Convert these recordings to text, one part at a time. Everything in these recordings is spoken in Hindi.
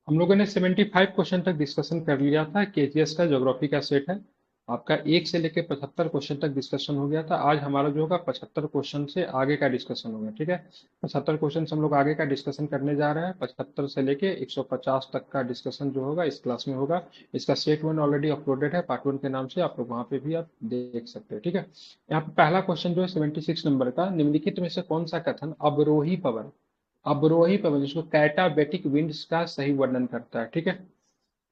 हम लोगों ने 75 क्वेश्चन तक डिस्कशन कर लिया था। केजीएस का ज्योग्राफी का सेट है आपका 1 से लेकर 75 क्वेश्चन तक डिस्कशन हो गया था। आज हमारा जो होगा 75 क्वेश्चन से आगे का डिस्कशन होगा। ठीक है, 75 क्वेश्चन हम लोग आगे का डिस्कशन करने जा रहे हैं। 75 से लेके 150 तक का डिस्कशन जो होगा इस क्लास में होगा। इसका सेट 1 ऑलरेडी अपलोडेड है पार्ट 1 के नाम से, आप लोग वहां पे भी आप देख सकते हैं। ठीक है, यहाँ पे पहला क्वेश्चन जो है 76 नंबर का, निम्नलिखित में से कौन सा कथन अवरोही पवन, अवरोही पवन जिसको कैटाबेटिक विंड्स का सही वर्णन करता है। ठीक है,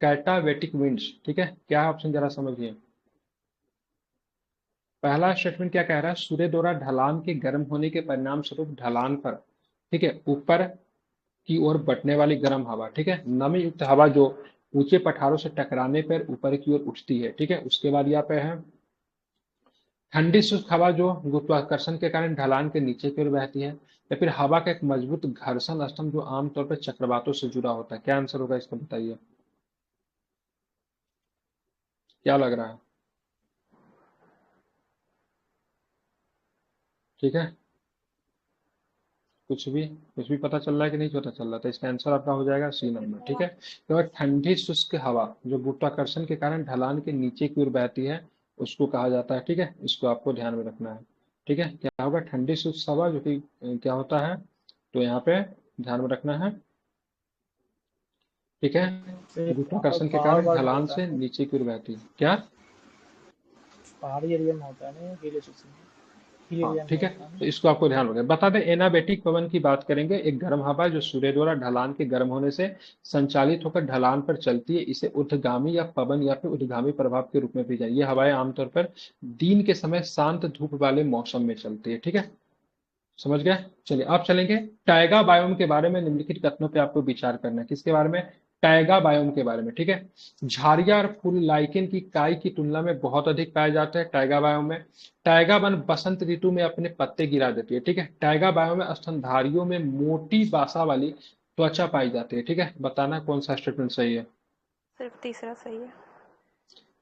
कैटाबेटिक विंड्स। ठीक है, क्या है ऑप्शन जरा समझिए। पहला स्टेटमेंट क्या कह रहा है, सूर्य द्वारा ढलान के गर्म होने के परिणाम स्वरूप ढलान पर, ठीक है, ऊपर की ओर बटने वाली गर्म हवा, ठीक है, नमी युक्त हवा जो ऊंचे पठारों से टकराने पर ऊपर की ओर उठती है। ठीक है, उसके बाद यहाँ पे है ठंडी शुष्क हवा जो गुरुत्वाकर्षण के कारण ढलान के नीचे की ओर बहती है, या फिर हवा का एक मजबूत घर्षण स्तंभ जो आमतौर पर चक्रवातों से जुड़ा होता है। क्या आंसर होगा इसका बताइए, क्या लग रहा है। ठीक है, कुछ भी पता चल रहा है कि नहीं पता चल रहा, तो इसका आंसर आपका हो जाएगा सी नंबर। ठीक है, तो ठंडी शुष्क हवा जो गुरुत्वाकर्षण के कारण ढलान के नीचे की ओर बहती है उसको कहा जाता है। ठीक है, इसको आपको ध्यान में रखना है। ठीक है, क्या होगा, ठंडी शुष्क हवा जो कि क्या होता है, तो यहाँ पे ध्यान में रखना है। ठीक है, गुरुत्वाकर्षण के पहाड़ कारण वर्ड में ढलान होता से है ना, नीचे की ओर बहती है। क्या, पहाड़ी एरिया में होता है ना, हिल स्टेशन में, हिल हाँ एरिया में ठीक है, होता है तो ना। इसको आपको ध्यान रखना। बता दें एनाबेटिक पवन की बात करेंगे, एक गर्म हवा जो सूर्य द्वारा ढलान के गर्म होने से संचालित होकर ढलान पर चलती है, इसे ऊर्ध्वगामी या पवन या फिर ऊर्ध्वगामी प्रभाव के रूप में भी जाए। ये हवाएं आमतौर पर दिन के समय शांत धूप वाले मौसम में चलती है। ठीक है, समझ गए। चलिए आप चलेंगे टाइगा बायोम के बारे में, निम्नलिखित कथनों पे आपको विचार करना है। किसके बारे में, टाइगा बायोम के बारे में। ठीक है, झाड़िया और फूल लाइकेन की काई की तुलना में बहुत अधिक पाए जाते हैं टाइगा बायोम में। टाइगा वन बसंत ऋतु में अपने पत्ते गिरा देती है। ठीक है, टाइगा बायोम में स्तनधारियों में मोटी बासा वाली त्वचा पाई जाती है। ठीक है, बताना कौन सा स्टेटमेंट सही है। सिर्फ तीसरा सही है।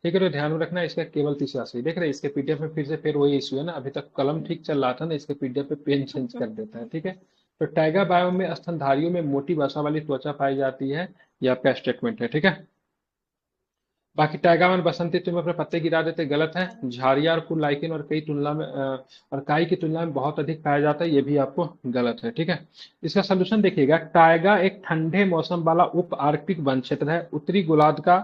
ठीक है, तो ध्यान में रखना है, इसका केवल तीसरा सही। देख रहे हैं इसके पीडीएफ में फिर से फिर वही इशू है ना, अभी तक कलम ठीक चल रहा था ना, इसके पीडीएफ पे पेन चेंज कर देता है। ठीक है, तो टाइगर बायोम में स्तनधारियों में मोटी वसा वाली त्वचा पाई जाती है, ये आपका स्टेटमेंट है। ठीक है, बाकी टाइगर वन बसंत ऋतु में अपने पत्ते गिरा देते गलत है। झाड़िया और फूल लाइकेन और कई तुलना में और काई की तुलना में बहुत अधिक पाया जाता है, ये भी आपको गलत है। ठीक है, इसका सोल्यूशन देखिएगा, टाइगा एक ठंडे मौसम वाला उप आर्कटिक वन क्षेत्र है, उत्तरी गोलार्ध का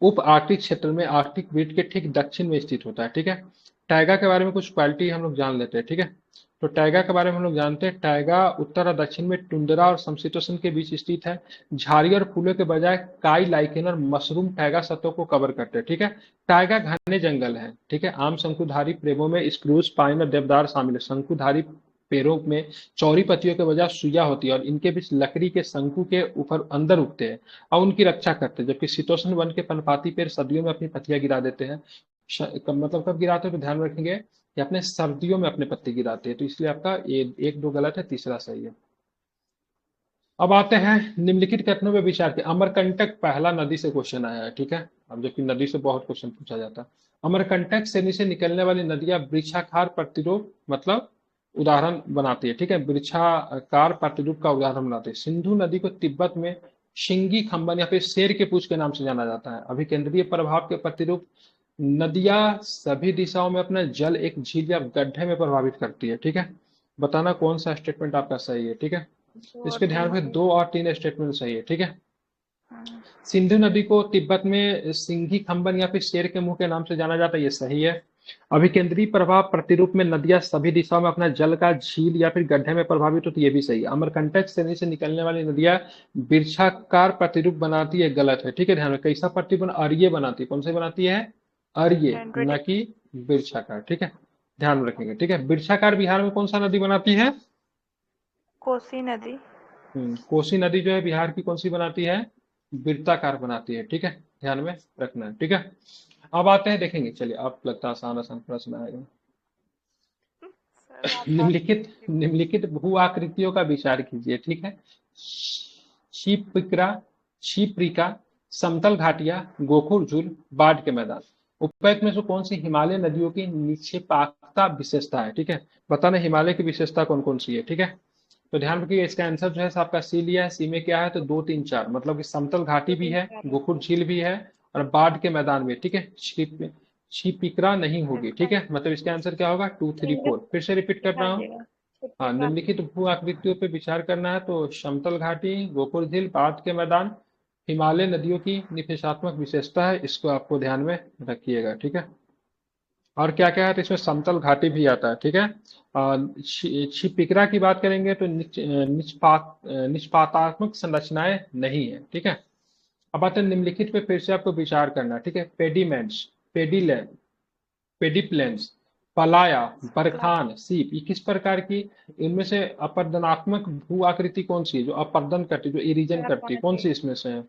उप आर्कटिक क्षेत्र में आर्कटिक वृत्त के ठीक दक्षिण में स्थित होता है। ठीक है, टाइगा के बारे में कुछ क्वालिटी हम लोग जान लेते हैं। ठीक है, तो टाइगा के बारे में हम लोग जानते हैं, टाइगा उत्तर और दक्षिण में टुंड्रा और समशीतोष्ण के बीच स्थित है। झाड़ी और फूलों के बजाय काई लाइकेन और मशरूम टाइगा सतहों को कवर करते हैं। ठीक है, टाइगा घने जंगल है। ठीक है, आम शंकुधारी प्रेमों में स्प्रूस, पाइन और देवदार शामिल है। शंकुधारी पेड़ों में चौड़ी पत्तियों के बजाय सुइया होती है और इनके बीच लकड़ी के शंकु के ऊपर अंदर उगते हैं और उनकी रक्षा करते हैं, जबकि शीतोष्ण वन के पर्णपाती पेड़ सर्दियों में अपनी पत्तियां गिरा देते हैं। मतलब कब गिराते हैं तो ध्यान रखेंगे कि अपने सर्दियों में अपने पत्ते गिराते हैं, तो इसलिए आपका ये एक दो गलत है, तीसरा सही है। अब आते हैं निम्नलिखित कथनों पर विचार के। अमरकंटक पहला नदी से क्वेश्चन आया है। ठीक है, अब जबकि नदी से बहुत क्वेश्चन पूछा जाता है। अमरकंटक से नीचे निकलने वाली नदियां वृक्षाकार प्रतिरूप मतलब उदाहरण बनाती है। ठीक है, वृक्षाकार प्रतिरूप का उदाहरण बनाती है। सिंधु नदी को तिब्बत में शिंगी खंबन या फिर शेर के पूंछ के नाम से जाना जाता है। अभिकेंद्रीय प्रभाव के प्रतिरूप नदियां सभी दिशाओं में अपना जल एक झील या गड्ढे में प्रभावित करती है। ठीक है, बताना कौन सा स्टेटमेंट आपका सही है। ठीक है, दो और इसके ध्यान तीन में सही। 2 और 3 स्टेटमेंट सही है। ठीक है, हाँ। सिंधु नदी को तिब्बत में सिंघी खंबन या फिर शेर के मुंह के नाम से जाना जाता है, ये सही है। अभिकेंद्रीय प्रभाव प्रतिरूप में नदियां सभी दिशाओं में अपना जल का झील या फिर गड्ढे में प्रभावित होती है, ये भी सही है। अमरकंटक श्रेणी से निकलने वाली नदियां वृक्षाकार प्रतिरूप बनाती है, गलत है। ठीक है, ध्यान में कैसा प्रतिरूप, अर्य बनाती है। कौन से बनाती है, अर्य, न डेंड्रिटिक। कि वृक्षाकार। ठीक है, ध्यान में रखेंगे। ठीक है, वृक्षाकार बिहार में कौन सा नदी बनाती है, कोसी नदी। कोसी नदी जो है बिहार की कौन सी बनाती है, वृत्ताकार बनाती है। ठीक है, ध्यान में रखना है। ठीक है, अब आते हैं देखेंगे, चलिए आप लगता है आसान आसान प्रश्न आएगा। सर आप बात निम्नलिखित भू आकृतियों का विचार कीजिए। ठीक है, क्षिप्रिका, क्षिप्रिका, समतल घाटियां, गोखुर झील, बाढ़ के मैदान। उपयुक्त में से कौन सी हिमालय नदियों की निक्षेपाकता विशेषता है। ठीक है, बताना हिमालय की विशेषता कौन कौन सी है। ठीक है, तो ध्यान रखिए इसका आंसर जो है सो आपका सी लिया है। सी में क्या है तो 2 3 4, मतलब कि समतल घाटी भी है, गोकुल झील भी है, और बाढ़ के मैदान में, ठीक है, छिपिकरा नहीं होगी, ठीक है, मतलब इसका आंसर क्या होगा 2 3 4। फिर से रिपीट कर रहा हूँ। दिखाइएगा। हाँ, निम्नलिखित भू आकृतियों पर विचार करना है तो समतल घाटी, गोकुल झील, बाढ़ के मैदान, हिमालय नदियों की निफेसात्मक विशेषता है, इसको आपको ध्यान में रखिएगा, ठीक है। और क्या क्या है तो इसमें समतल घाटी भी आता है, ठीक है। छिपिकरा की बात करेंगे तो निष्पातात्मक संरचनाएं नहीं है, ठीक है। अब आते हैं निम्नलिखित पे फिर से आपको विचार करना है, ठीक है। पेडिमेंट्स, पेडिलैंड, पेडिप्लेन्स, पलाया, बरखान, सीप, ये किस प्रकार की, इनमें से अपरदनात्मक भू आकृति कौन सी है जो अपरदन करती है, जो इरिजन चार करती है, पाँच कौन है। सी इसमें से है,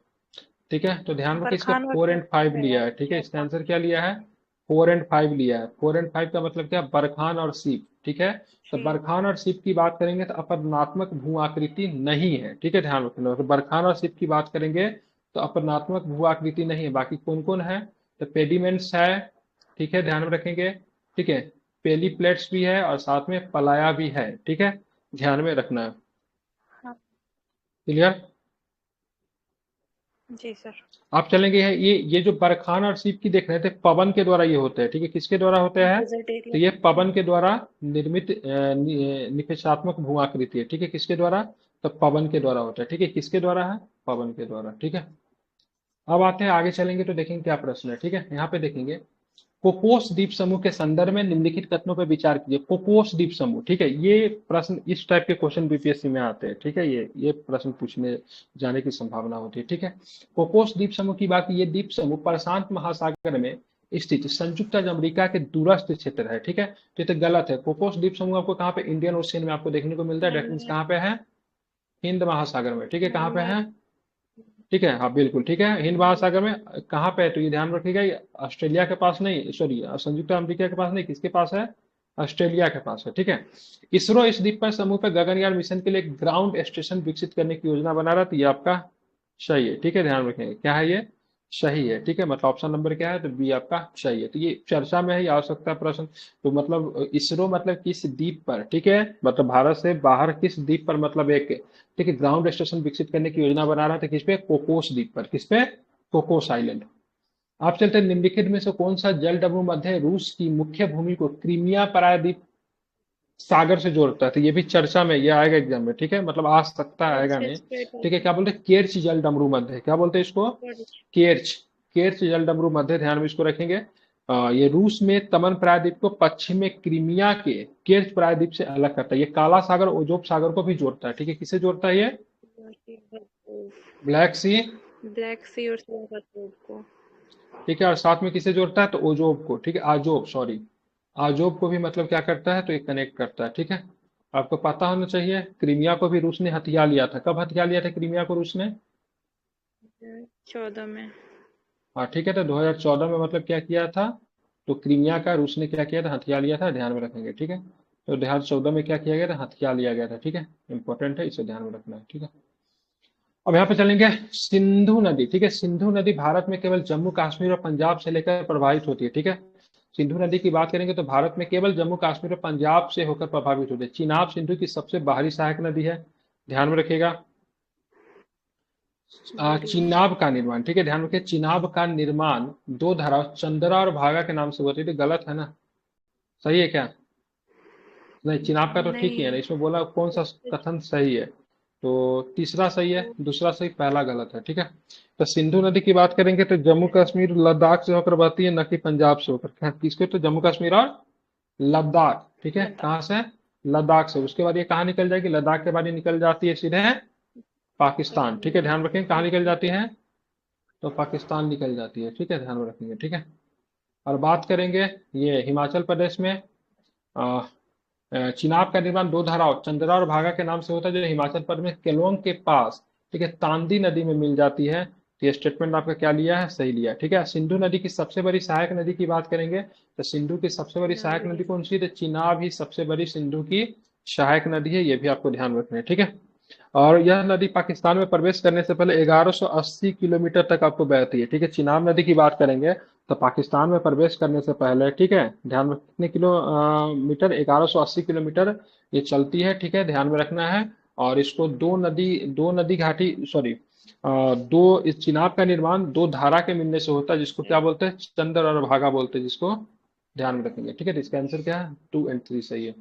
ठीक है। तो ध्यान रखिए इसका बरखान और 4 सीप एंड 5 रहेगा, लिया है, ठीक है। इसका चौथा। आंसर क्या लिया है 4 एंड 5 लिया है। 4 एंड 5 का मतलब क्या, बरखान और सीप, ठीक है। तो ठीक। बरखान और सीप की बात करेंगे तो अपरदनात्मक भू आकृति नहीं है, ठीक है, ध्यान रखना। तो बरखान और सीप की बात करेंगे तो अपरदनात्मक भू आकृति नहीं है। बाकी कौन कौन है तो पेडिमेंट्स है, ठीक है, ध्यान में रखेंगे, ठीक है। पेली प्लेट्स भी है और साथ में पलाया भी है, ठीक है, ध्यान में रखना है। हाँ क्लियर। जी सर। आप चलेंगे है ये जो बरखान और सीप की देख रहे थे, पवन के द्वारा ये होते हैं, ठीक है, किसके द्वारा होते हैं डेजर्ट तो एरिया। ये पवन के द्वारा निर्मित निपेशात्मक भू आकृति है, ठीक है, किसके द्वारा तो पवन के द्वारा होता है, ठीक है, किसके द्वारा है पवन के द्वारा, ठीक है। अब आते हैं आगे चलेंगे तो देखेंगे क्या प्रश्न है, ठीक है। यहाँ पे देखेंगे कोकोस द्वीप समूह के संदर्भ में निम्नलिखित कथनों पर विचार कीजिए। कोकोस द्वीप समूह, ठीक है, ये प्रश्न इस टाइप के क्वेश्चन बीपीएससी में आते हैं, ठीक है, ये प्रश्न पूछने जाने की संभावना होती है, ठीक है। कोकोस द्वीप समूह की बात, ये द्वीप समूह प्रशांत महासागर में स्थित संयुक्त राज्य अमेरिका के दूरस्थ क्षेत्र है, ठीक है। तो ये तो गलत है। कोकोस द्वीप समूह आपको कहाँ पे इंडियन ओशियन में आपको देखने को मिलता है, डेट मीन्स कहाँ पे है हिंद महासागर में, ठीक है, कहाँ पे है, ठीक है, हाँ बिल्कुल ठीक है, हिंद महासागर में। कहाँ पे है तो ये ध्यान रखिएगा, ये ऑस्ट्रेलिया के पास नहीं, सॉरी संयुक्त अमेरिका के पास नहीं, किसके पास है ऑस्ट्रेलिया के पास है, ठीक है। इसरो इस द्वीप पर समूह पर गगनयान मिशन के लिए ग्राउंड स्टेशन विकसित करने की योजना बना रहा है, तो ये आपका सही है, ठीक है, ध्यान रखेंगे क्या है ये सही है, ठीक है, मतलब ऑप्शन नंबर क्या है तो बी आपका सही है। तो ये चर्चा में है, ये आ सकता है प्रश्न। तो मतलब इसरो मतलब किस द्वीप पर, ठीक है, मतलब भारत से बाहर किस द्वीप पर, मतलब एक, ठीक है, ग्राउंड स्टेशन विकसित करने की योजना बना रहा था, किस पे कोकोस द्वीप पर, किस पे कोकोस आइलैंड। आप चलते हैं निम्नलिखित में से कौन सा जल डमरू मध्य रूस की मुख्य भूमि को क्रीमिया प्रायद्वीप सागर से जोड़ता है, तो ये भी चर्चा में ये आएगा एग्जाम में, ठीक है, मतलब आ सकता है आएगा नहीं, ठीक है। क्या बोलते हैं केर्च जल डमरू मध्य, क्या बोलते हैं इसको केर्च, केर्च जल डमरू मध्य, ध्यान में इसको रखेंगे। ये रूस में तमन प्रायद्वीप को पश्चिम में क्रीमिया के केर्च प्रायद्वीप से अलग करता है। ये काला सागर ओजोब सागर को भी जोड़ता है, ठीक है, किसे जोड़ता है ये ब्लैक सी, ब्लैक सी और सिल्वर को। ठीक है, और साथ में किसे जोड़ता है तो ओजोब को, ठीक है, आजोब, सॉरी आजोब को भी मतलब क्या करता है तो ये कनेक्ट करता है, ठीक है। आपको पता होना चाहिए क्रीमिया को भी रूस ने हथिया लिया था, कब हथिया लिया था क्रीमिया को रूस ने 14 में। हाँ ठीक है, तो 2014 में मतलब क्या किया था तो क्रीमिया का रूस ने क्या किया था हथिया लिया था, ध्यान में रखेंगे, ठीक है। तो 2014 में क्या किया गया था हथिया लिया गया था, ठीक है, इंपॉर्टेंट है, इसे ध्यान में रखना है, ठीक है। अब यहाँ पे चलेंगे सिंधु नदी, ठीक है, सिंधु नदी भारत में केवल जम्मू कश्मीर और पंजाब से लेकर प्रभावित होती है, ठीक है। सिंधु नदी की बात करेंगे तो भारत में केवल जम्मू कश्मीर और पंजाब से होकर प्रभावित होती है। चिनाब सिंधु की सबसे बाहरी सहायक नदी है, ध्यान में रखिएगा। चिनाब का निर्माण, ठीक है, ध्यान रखिए चिनाब का निर्माण दो धारा चंद्रा और भागा के नाम से हुआ था, तो गलत है ना, सही है क्या, नहीं चिनाब का तो ठीक ही है ना, नहीं, इसमें बोला कौन सा कथन सही है तो तीसरा सही है, दूसरा सही, पहला गलत है, ठीक है। तो सिंधु नदी की बात करेंगे तो जम्मू कश्मीर लद्दाख से होकर बहती है, न कि पंजाब से होकर, किसके तो जम्मू कश्मीर और लद्दाख, ठीक है, लद्दाख। कहाँ से लद्दाख से। उसके बाद ये कहाँ निकल जाएगी, लद्दाख के बाद ये निकल जाती है सीधे पाकिस्तान, ठीक है, ध्यान रखेंगे कहाँ निकल जाती है तो पाकिस्तान निकल जाती है, ठीक है, ध्यान में रखेंगे, ठीक है। और बात करेंगे ये हिमाचल प्रदेश में चिनाब का निर्माण दो धाराओं चंद्रा और भागा के नाम से होता है, जो हिमाचल प्रदेश में केलोंग के पास, ठीक है, तांदी नदी में मिल जाती है। तो ये स्टेटमेंट आपका क्या लिया है सही लिया, ठीक है। सिंधु नदी की सबसे बड़ी सहायक नदी की बात करेंगे तो सिंधु की सबसे बड़ी सहायक नदी कौन सी है तो चिनाब ही सबसे बड़ी सिंधु की सहायक नदी है, ये भी आपको ध्यान रखना है, ठीक है। और यह नदी पाकिस्तान में प्रवेश करने से पहले 1180 किलोमीटर तक आपको बहती है, ठीक है। चिनाब नदी की बात करेंगे तो पाकिस्तान में प्रवेश करने से पहले, ठीक है, ध्यान में कितने किलोमीटर 1180 किलोमीटर ये चलती है, ठीक है, ध्यान में रखना है। और इसको दो नदी घाटी सॉरी दो इस चिनाब का निर्माण दो धारा के मिलने से होता है, जिसको क्या बोलते हैं, चंद्र और भागा बोलते हैं, जिसको ध्यान में रखेंगे। ठीक है, तो इसका आंसर क्या है, 2 और 3 सही है।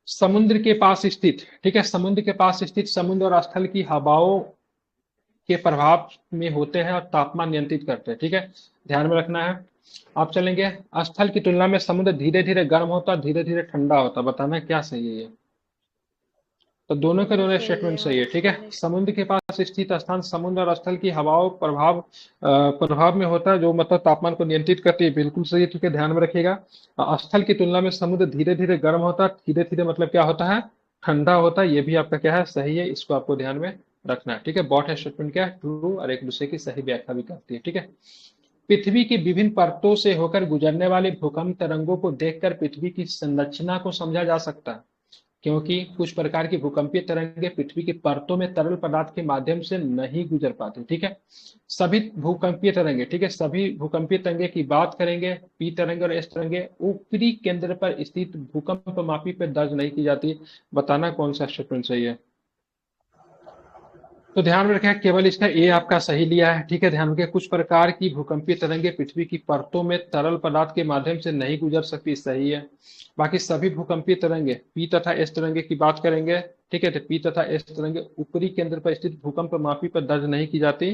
समुद्र के पास स्थित, ठीक है, समुद्र के पास स्थित समुद्र और स्थल की हवाओं के प्रभाव में होते हैं और तापमान नियंत्रित करते हैं। ठीक है, ध्यान में रखना है। आप चलेंगे, स्थल की तुलना में समुद्र धीरे धीरे गर्म होता है, धीरे धीरे ठंडा होता है, बताना क्या सही है ये। तो दोनों के दोनों स्टेटमेंट सही है। ठीक है, समुद्र के पास स्थित स्थान समुद्र और स्थल की हवाओं प्रभाव में होता है, जो मतलब तापमान को नियंत्रित करती है, बिल्कुल सही है। ठीक है, ध्यान में रखिएगा। स्थल की तुलना में समुद्र धीरे धीरे गर्म होता है, धीरे धीरे मतलब क्या होता है, ठंडा होता है, ये भी आपका क्या है, सही है, इसको आपको ध्यान में रखना है। ठीक है, बॉट स्टेटमेंट क्या है, ट्रू और एक दूसरे की सही व्याख्या भी करती है। ठीक है, पृथ्वी की विभिन्न परतों से होकर गुजरने वाले भूकंप तरंगों को देखकर पृथ्वी की संरचना को समझा जा सकता है, क्योंकि कुछ प्रकार की भूकंपीय तरंगे पृथ्वी की परतों में तरल पदार्थ के माध्यम से नहीं गुजर पाते। ठीक है, सभी भूकंपीय तरंगे, ठीक है, सभी भूकंपीय तरंगे की बात करेंगे, पी तरंगे और एस तरंगे ऊपरी केंद्र पर स्थित भूकंप मापी पर दर्ज नहीं की जाती। बताना कौन सा स्टेटमेंट सही है। तो ध्यान में रखें, केवल इसका ए आपका सही लिया है। ठीक है, ध्यान रखें, कुछ प्रकार की भूकंपीय तरंगे पृथ्वी की परतों में तरल पदार्थ के माध्यम से नहीं गुजर सकती, सही है। बाकी सभी भूकंपीय तरंगे पी तथा एस तरंगे की बात करेंगे। ठीक है, तो पी तथा एस तरंगे ऊपरी केंद्र पर स्थित भूकंप मापी पर दर्ज नहीं की जाती,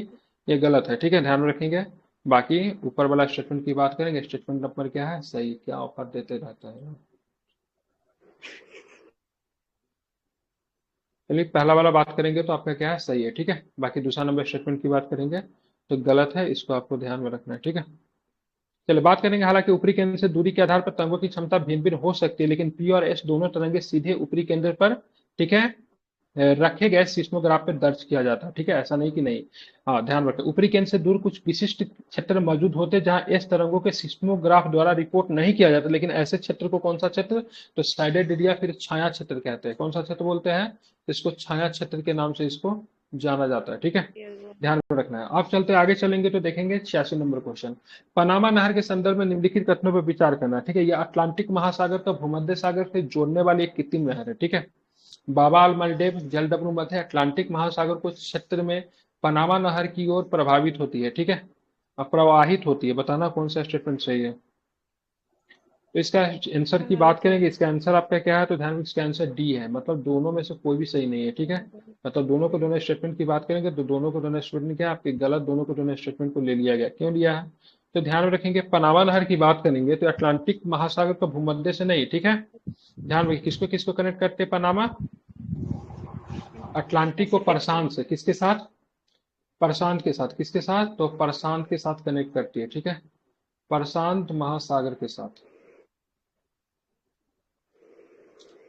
ये गलत है। ठीक है, ध्यान में रखेंगे। बाकी ऊपर वाला स्टेटमेंट की बात करेंगे, स्टेटमेंट नंबर क्या है, सही। क्या ऑफर देते रहता है। चलिए, पहला वाला बात करेंगे तो आपका क्या है, सही है। ठीक है, बाकी दूसरा नंबर स्टेटमेंट की बात करेंगे तो गलत है, इसको आपको ध्यान में रखना है। ठीक है, चलिए बात करेंगे, हालांकि ऊपरी केंद्र से दूरी के आधार पर तरंगों की क्षमता भिन्न भिन्न हो सकती है, लेकिन पी और एस दोनों तरंगे सीधे ऊपरी केंद्र पर, ठीक है, रखे गए सिस्मोग्राफ पर दर्ज किया जाता है। ठीक है, ऐसा नहीं कि नहीं। हाँ, ध्यान रखें, ऊपरी केंद्र से दूर कुछ विशिष्ट क्षेत्र मौजूद होते हैं जहां एस तरंगों के सिस्मोग्राफ द्वारा रिपोर्ट नहीं किया जाता, लेकिन ऐसे क्षेत्र को कौन सा क्षेत्र, तो साइडेड एरिया, फिर छाया क्षेत्र कहते हैं। कौन सा क्षेत्र बोलते हैं, इसको छाया क्षेत्र के नाम से इसको जाना जाता है। ठीक है, ध्यान में रखना है। आप चलते आगे चलेंगे तो देखेंगे 86 नंबर क्वेश्चन, पनामा नहर के संदर्भ में निम्नलिखित कथनों पर विचार करना। ठीक है, यह अटलांटिक महासागर का भूमध्य सागर से जोड़ने वाली एक कृत्रिम नहर है। ठीक है, बाबा अल मंडेब जलडमरू मध्य अटलांटिक महासागर को क्षेत्र में पनामा नहर की ओर प्रभावित होती है। ठीक है, प्रवाहित होती है। बताना कौन सा स्टेटमेंट सही है। तो इसका आंसर की बात करेंगे, इसका आंसर आपका क्या है, तो ध्यान में, इसका आंसर डी है, मतलब दोनों में से कोई भी सही नहीं है। ठीक है, मतलब दोनों को दोनों स्टेटमेंट की बात करेंगे तो दोनों को दोनों स्टेटमेंट क्या है आपके गलत, दोनों को दोनों स्टेटमेंट को ले लिया गया। क्यों लिया है, तो ध्यान में रखेंगे, पनामा नहर की बात करेंगे तो अटलांटिक महासागर का भूमध्य से नहीं। ठीक है, ध्यान रखिए, किसको किसको कनेक्ट करते हैं पनामा, अटलांटिक को प्रशांत से, किसके साथ, प्रशांत के साथ, किसके साथ, तो प्रशांत के साथ कनेक्ट करती है। ठीक है, प्रशांत महासागर के साथ,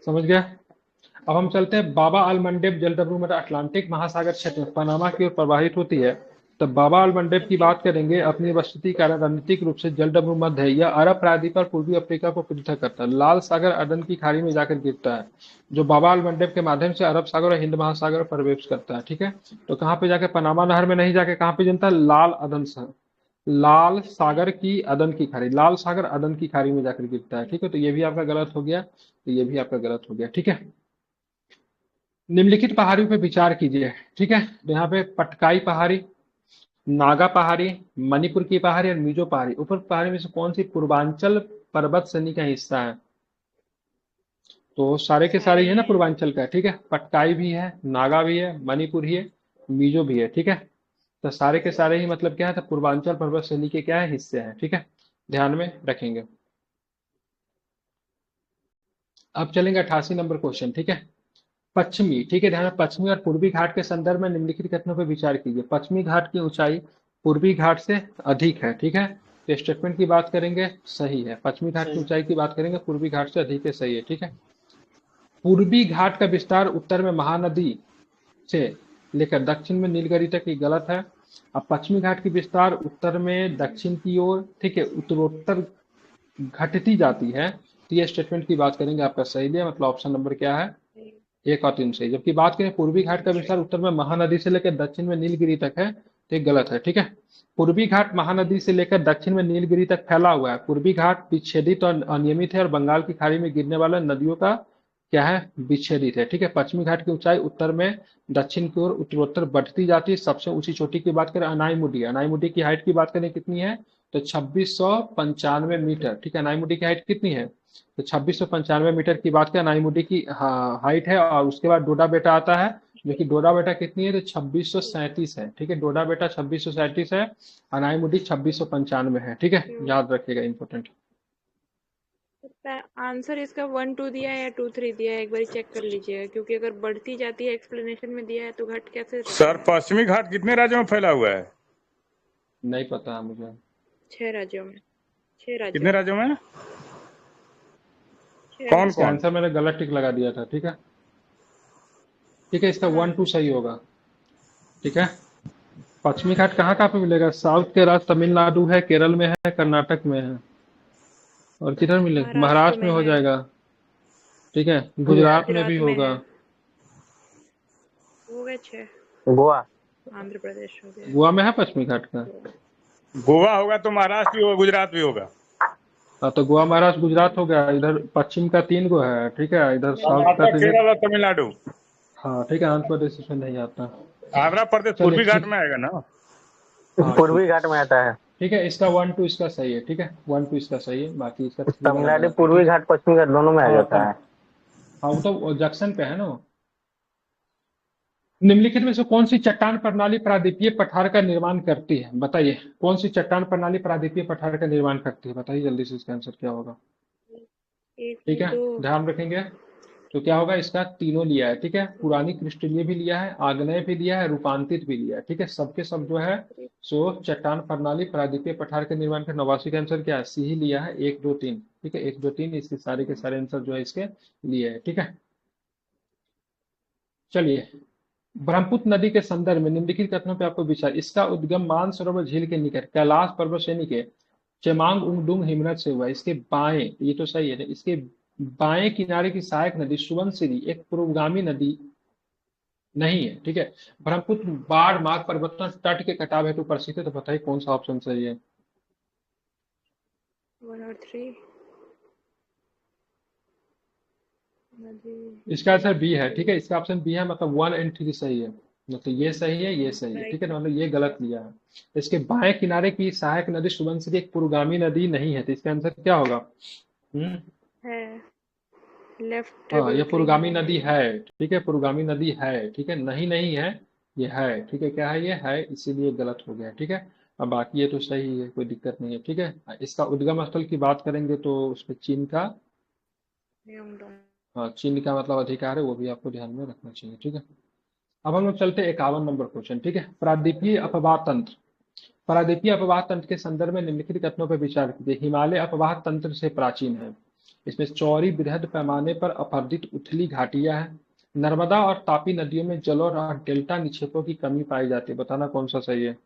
समझ गया। अब हम चलते हैं, बाबा अल मंडेब जलडमरू मतलब अटलांटिक महासागर क्षेत्र में पनामा की ओर प्रवाहित होती है। तो बाबा अल मंडेब की बात करेंगे, अपनी वस्तुति कारण रणनीतिक रूप से जलडमरू मध्य है, यह अरब प्रायद्वीप पर पूर्वी अफ्रीका को पृथक करता है, लाल सागर अदन की खाड़ी में जाकर गिरता है, जो बाबा अल मंडेब के माध्यम से अरब सागर और हिंद महासागर में प्रवेश करता है। ठीक है, तो कहाँ पे जाके, पनामा नहर में नहीं जाके कहाँ पे जनता है, लाल सागर की अदन की खाड़ी, लाल सागर अदन की खाड़ी में जाकर गिरता है। ठीक है, तो ये भी आपका गलत हो गया, तो ये भी आपका गलत हो गया। ठीक है, निम्नलिखित पहाड़ियों पर विचार कीजिए। ठीक है, तो यहाँ पे पटकाई पहाड़ी, नागा पहाड़ी, मणिपुर की पहाड़ी और मिजो पहाड़ी, ऊपर पहाड़ी में से कौन सी पूर्वांचल पर्वत श्रेणी का हिस्सा है, तो सारे के सारे ही है ना पूर्वांचल का। ठीक है, पटकाई भी है, नागा भी है, मणिपुर ही है, मिजो भी है। ठीक है, तो सारे के सारे ही मतलब क्या है, तो पूर्वांचल पर्वत श्रेणी के क्या है, हिस्से हैं। ठीक है, ध्यान में रखेंगे। अब चलेंगे 88 नंबर क्वेश्चन। ठीक है, पश्चिमी, ठीक है, ध्यान में, पश्चिमी और पूर्वी घाट के संदर्भ में निम्नलिखित कथनों पर विचार कीजिए। पश्चिमी घाट की ऊंचाई पूर्वी घाट से अधिक है। ठीक है, तो स्टेटमेंट की बात करेंगे, सही है, पश्चिमी घाट की ऊंचाई की बात करेंगे, पूर्वी घाट से अधिक है, सही है। ठीक है, पूर्वी घाट का विस्तार उत्तर में महानदी से लेकर दक्षिण में नीलगिरी तक, की गलत है। अब पश्चिमी घाट की विस्तार उत्तर में दक्षिण की ओर, ठीक है, उत्तरोत्तर घटती जाती है, तो ये स्टेटमेंट की बात करेंगे, आपका सही है, मतलब ऑप्शन नंबर क्या है, 1 और 3 सही। जबकि बात करें पूर्वी घाट का विस्तार उत्तर में महानदी से लेकर दक्षिण में नीलगिरी तक है, तो ये गलत है। ठीक है, पूर्वी घाट महानदी से लेकर दक्षिण में नीलगिरी तक फैला हुआ है। पूर्वी घाट विच्छेदित और अनियमित है और बंगाल की खाड़ी में गिरने वाले नदियों का क्या है, विच्छेदित है। ठीक है, पश्चिमी घाट की ऊंचाई उत्तर में दक्षिण की ओर उत्तरोत्तर बढ़ती जाती है। सबसे ऊंची चोटी की बात करें अनाईमुडी, अनाईमुडी की हाइट की बात करें कितनी है, तो 2695 मीटर। ठीक है, अनाईमुडी की हाइट कितनी है, तो 2695 मीटर की बात करें अनाईमुडी की हाइट है। और उसके बाद डोडा बेटा आता है, जो कि डोडा बेटा कितनी है, तो 2637 है। ठीक है, डोडा बेटा 2637 है, अनाईमुडी 2695 है। ठीक है, याद रखिएगा, इंपॉर्टेंट। आंसर इसका 1 2 दिया है या 2 3 दिया है, एक बार चेक कर लीजिएगा, क्योंकि अगर बढ़ती जाती है एक्सप्लेनेशन में दिया है तो घट कैसे सर पश्चिमी घाट कितने राज्यों में फैला हुआ है? नहीं पता है मुझे। 6 राज्यों में, 6 राज्यों कितने में, राज्यों में? 6 कौन इसका कौन? आंसर मैंने गलत टिक लगा दिया था। ठीक है, ठीक है, इसका हाँ। 1 2 सही होगा। ठीक है, पश्चिमी घाट कहाँ कहाँ पे मिलेगा, साउथ के राज्य तमिलनाडु है, केरल में है, कर्नाटक में है, और किधर मिलेगा, महाराष्ट्र महाराष्ट्र में में हो है, जाएगा। ठीक है, गुजरात में भी गुजरात में होगा। है, हो गए 6। गोवा। आंध्र प्रदेश हो गया। गोवा में है पश्चिमी घाट का। गोवा होगा तो महाराष्ट्र भी होगा, गुजरात भी होगा। हाँ, तो गोवा महाराष्ट्र गुजरात हो गया। इधर पश्चिम का 3 गो है। ठीक है, इधर साउथ का कर्नाटक, 3 है। केरल और तमिलनाडु। हाँ ठीक है, आंध्र प्रदेश इसमें नहीं आता। आंध्र प्रदेश चलिए पूर्वी घाट ठीक, में आएगा ना? हाँ पूर्वी ठीक, घाट में आता है। ठीक है, इसका 1 2 इसका सही है। ठीक है, 1 2 इसका सही है, बाकी इसका 3 वाला तमिलनाडु गलत है। पूर्वी ठीक है, घाट पश्चिमी घाट दोनों में आ हाँ जाता है। हाँ, वो तो जंक्शन पे है ना वो। निम्नलिखित में से कौन सी चट्टान प्रणाली प्रायद्वीपीय पठार का निर्माण करती है, बताइए। कौन सी चट्टान प्रणाली प्रायद्वीपीय पठार का निर्माण करती है, बताइए जल्दी से, इसका आंसर क्या होगा। 1 ठीक है, 2 ध्यान रखेंगे। तो क्या होगा, इसका तीनों लिया है। ठीक है, पुरानी क्रिस्टलीय भी लिया है, आग्नेय भी लिया है, रूपांतरित भी लिया है। ठीक है, सबके सब जो है सो चट्टान प्रणाली प्रायद्वीपीय पठार के निर्माण का 89 का आंसर क्या है, सी ही लिया है, 1 2 3। ठीक है, 1 2 3 इसके सारे के सारे आंसर जो है इसके लिए है। ठीक है, चलिए, ब्रह्मपुत्र नदी के संदर्भ में निम्नलिखित कथनों पे आपको विचार। इसका उद्गम मानसरोवर झील के निकट कैलाश पर्वत श्रेणी के चेमांग उंगडुंग हिमनद से हुआ। इसके बाएं, ये तो सही है, इसके बाएं किनारे की सहायक नदी सुबनसिरी एक पूर्वगामी नदी नहीं है। ठीक है, ब्रह्मपुत्र बाढ़ मार्ग परिवर्तन तट के कटाव हेतु प्रसिद्ध है। तो बताइए कौन सा ऑप्शन सही है। 1 और 3 नदी। इसका आंसर बी है। ठीक है, इसका ऑप्शन बी है, मतलब 1 और 3 सही है, मतलब ये सही है, ये सही है। ठीक है, तो मतलब ये गलत लिया है। इसके बाएं किनारे की सहायक नदी सुबनसिरी एक पूर्वगामी नदी नहीं है, तो इसका आंसर क्या होगा। है लेफ्ट हाँ, ये ट्रिब्यूटरी पुरोगामी नदी है। ठीक है, पुरोगामी नदी है। ठीक है, नहीं नहीं है, ये है। ठीक है, क्या है, ये है, इसीलिए गलत हो गया। ठीक है, अब बाकी ये तो सही है, कोई दिक्कत नहीं है। ठीक है, इसका उद्गम स्थल की बात करेंगे तो उसमें चीन का, हाँ चीन का मतलब अधिकार है, वो भी आपको ध्यान में रखना चाहिए। ठीक है, अब हम लोग चलते हैं 51 नंबर क्वेश्चन। ठीक है, प्रायद्वीपीय अपवाह तंत्र। प्रायद्वीपीय अपवाह तंत्र के संदर्भ में निम्नलिखित कथनों पर विचार कीजिए। हिमालय अपवाह तंत्र से प्राचीन है। इसमें चौड़ी बृहद पैमाने पर अपरदित उथली घाटियां हैं। नर्मदा और तापी नदियों में जलोढ़ और डेल्टा निक्षेपों की कमी पाई जाती है। बताना कौन सा सही है।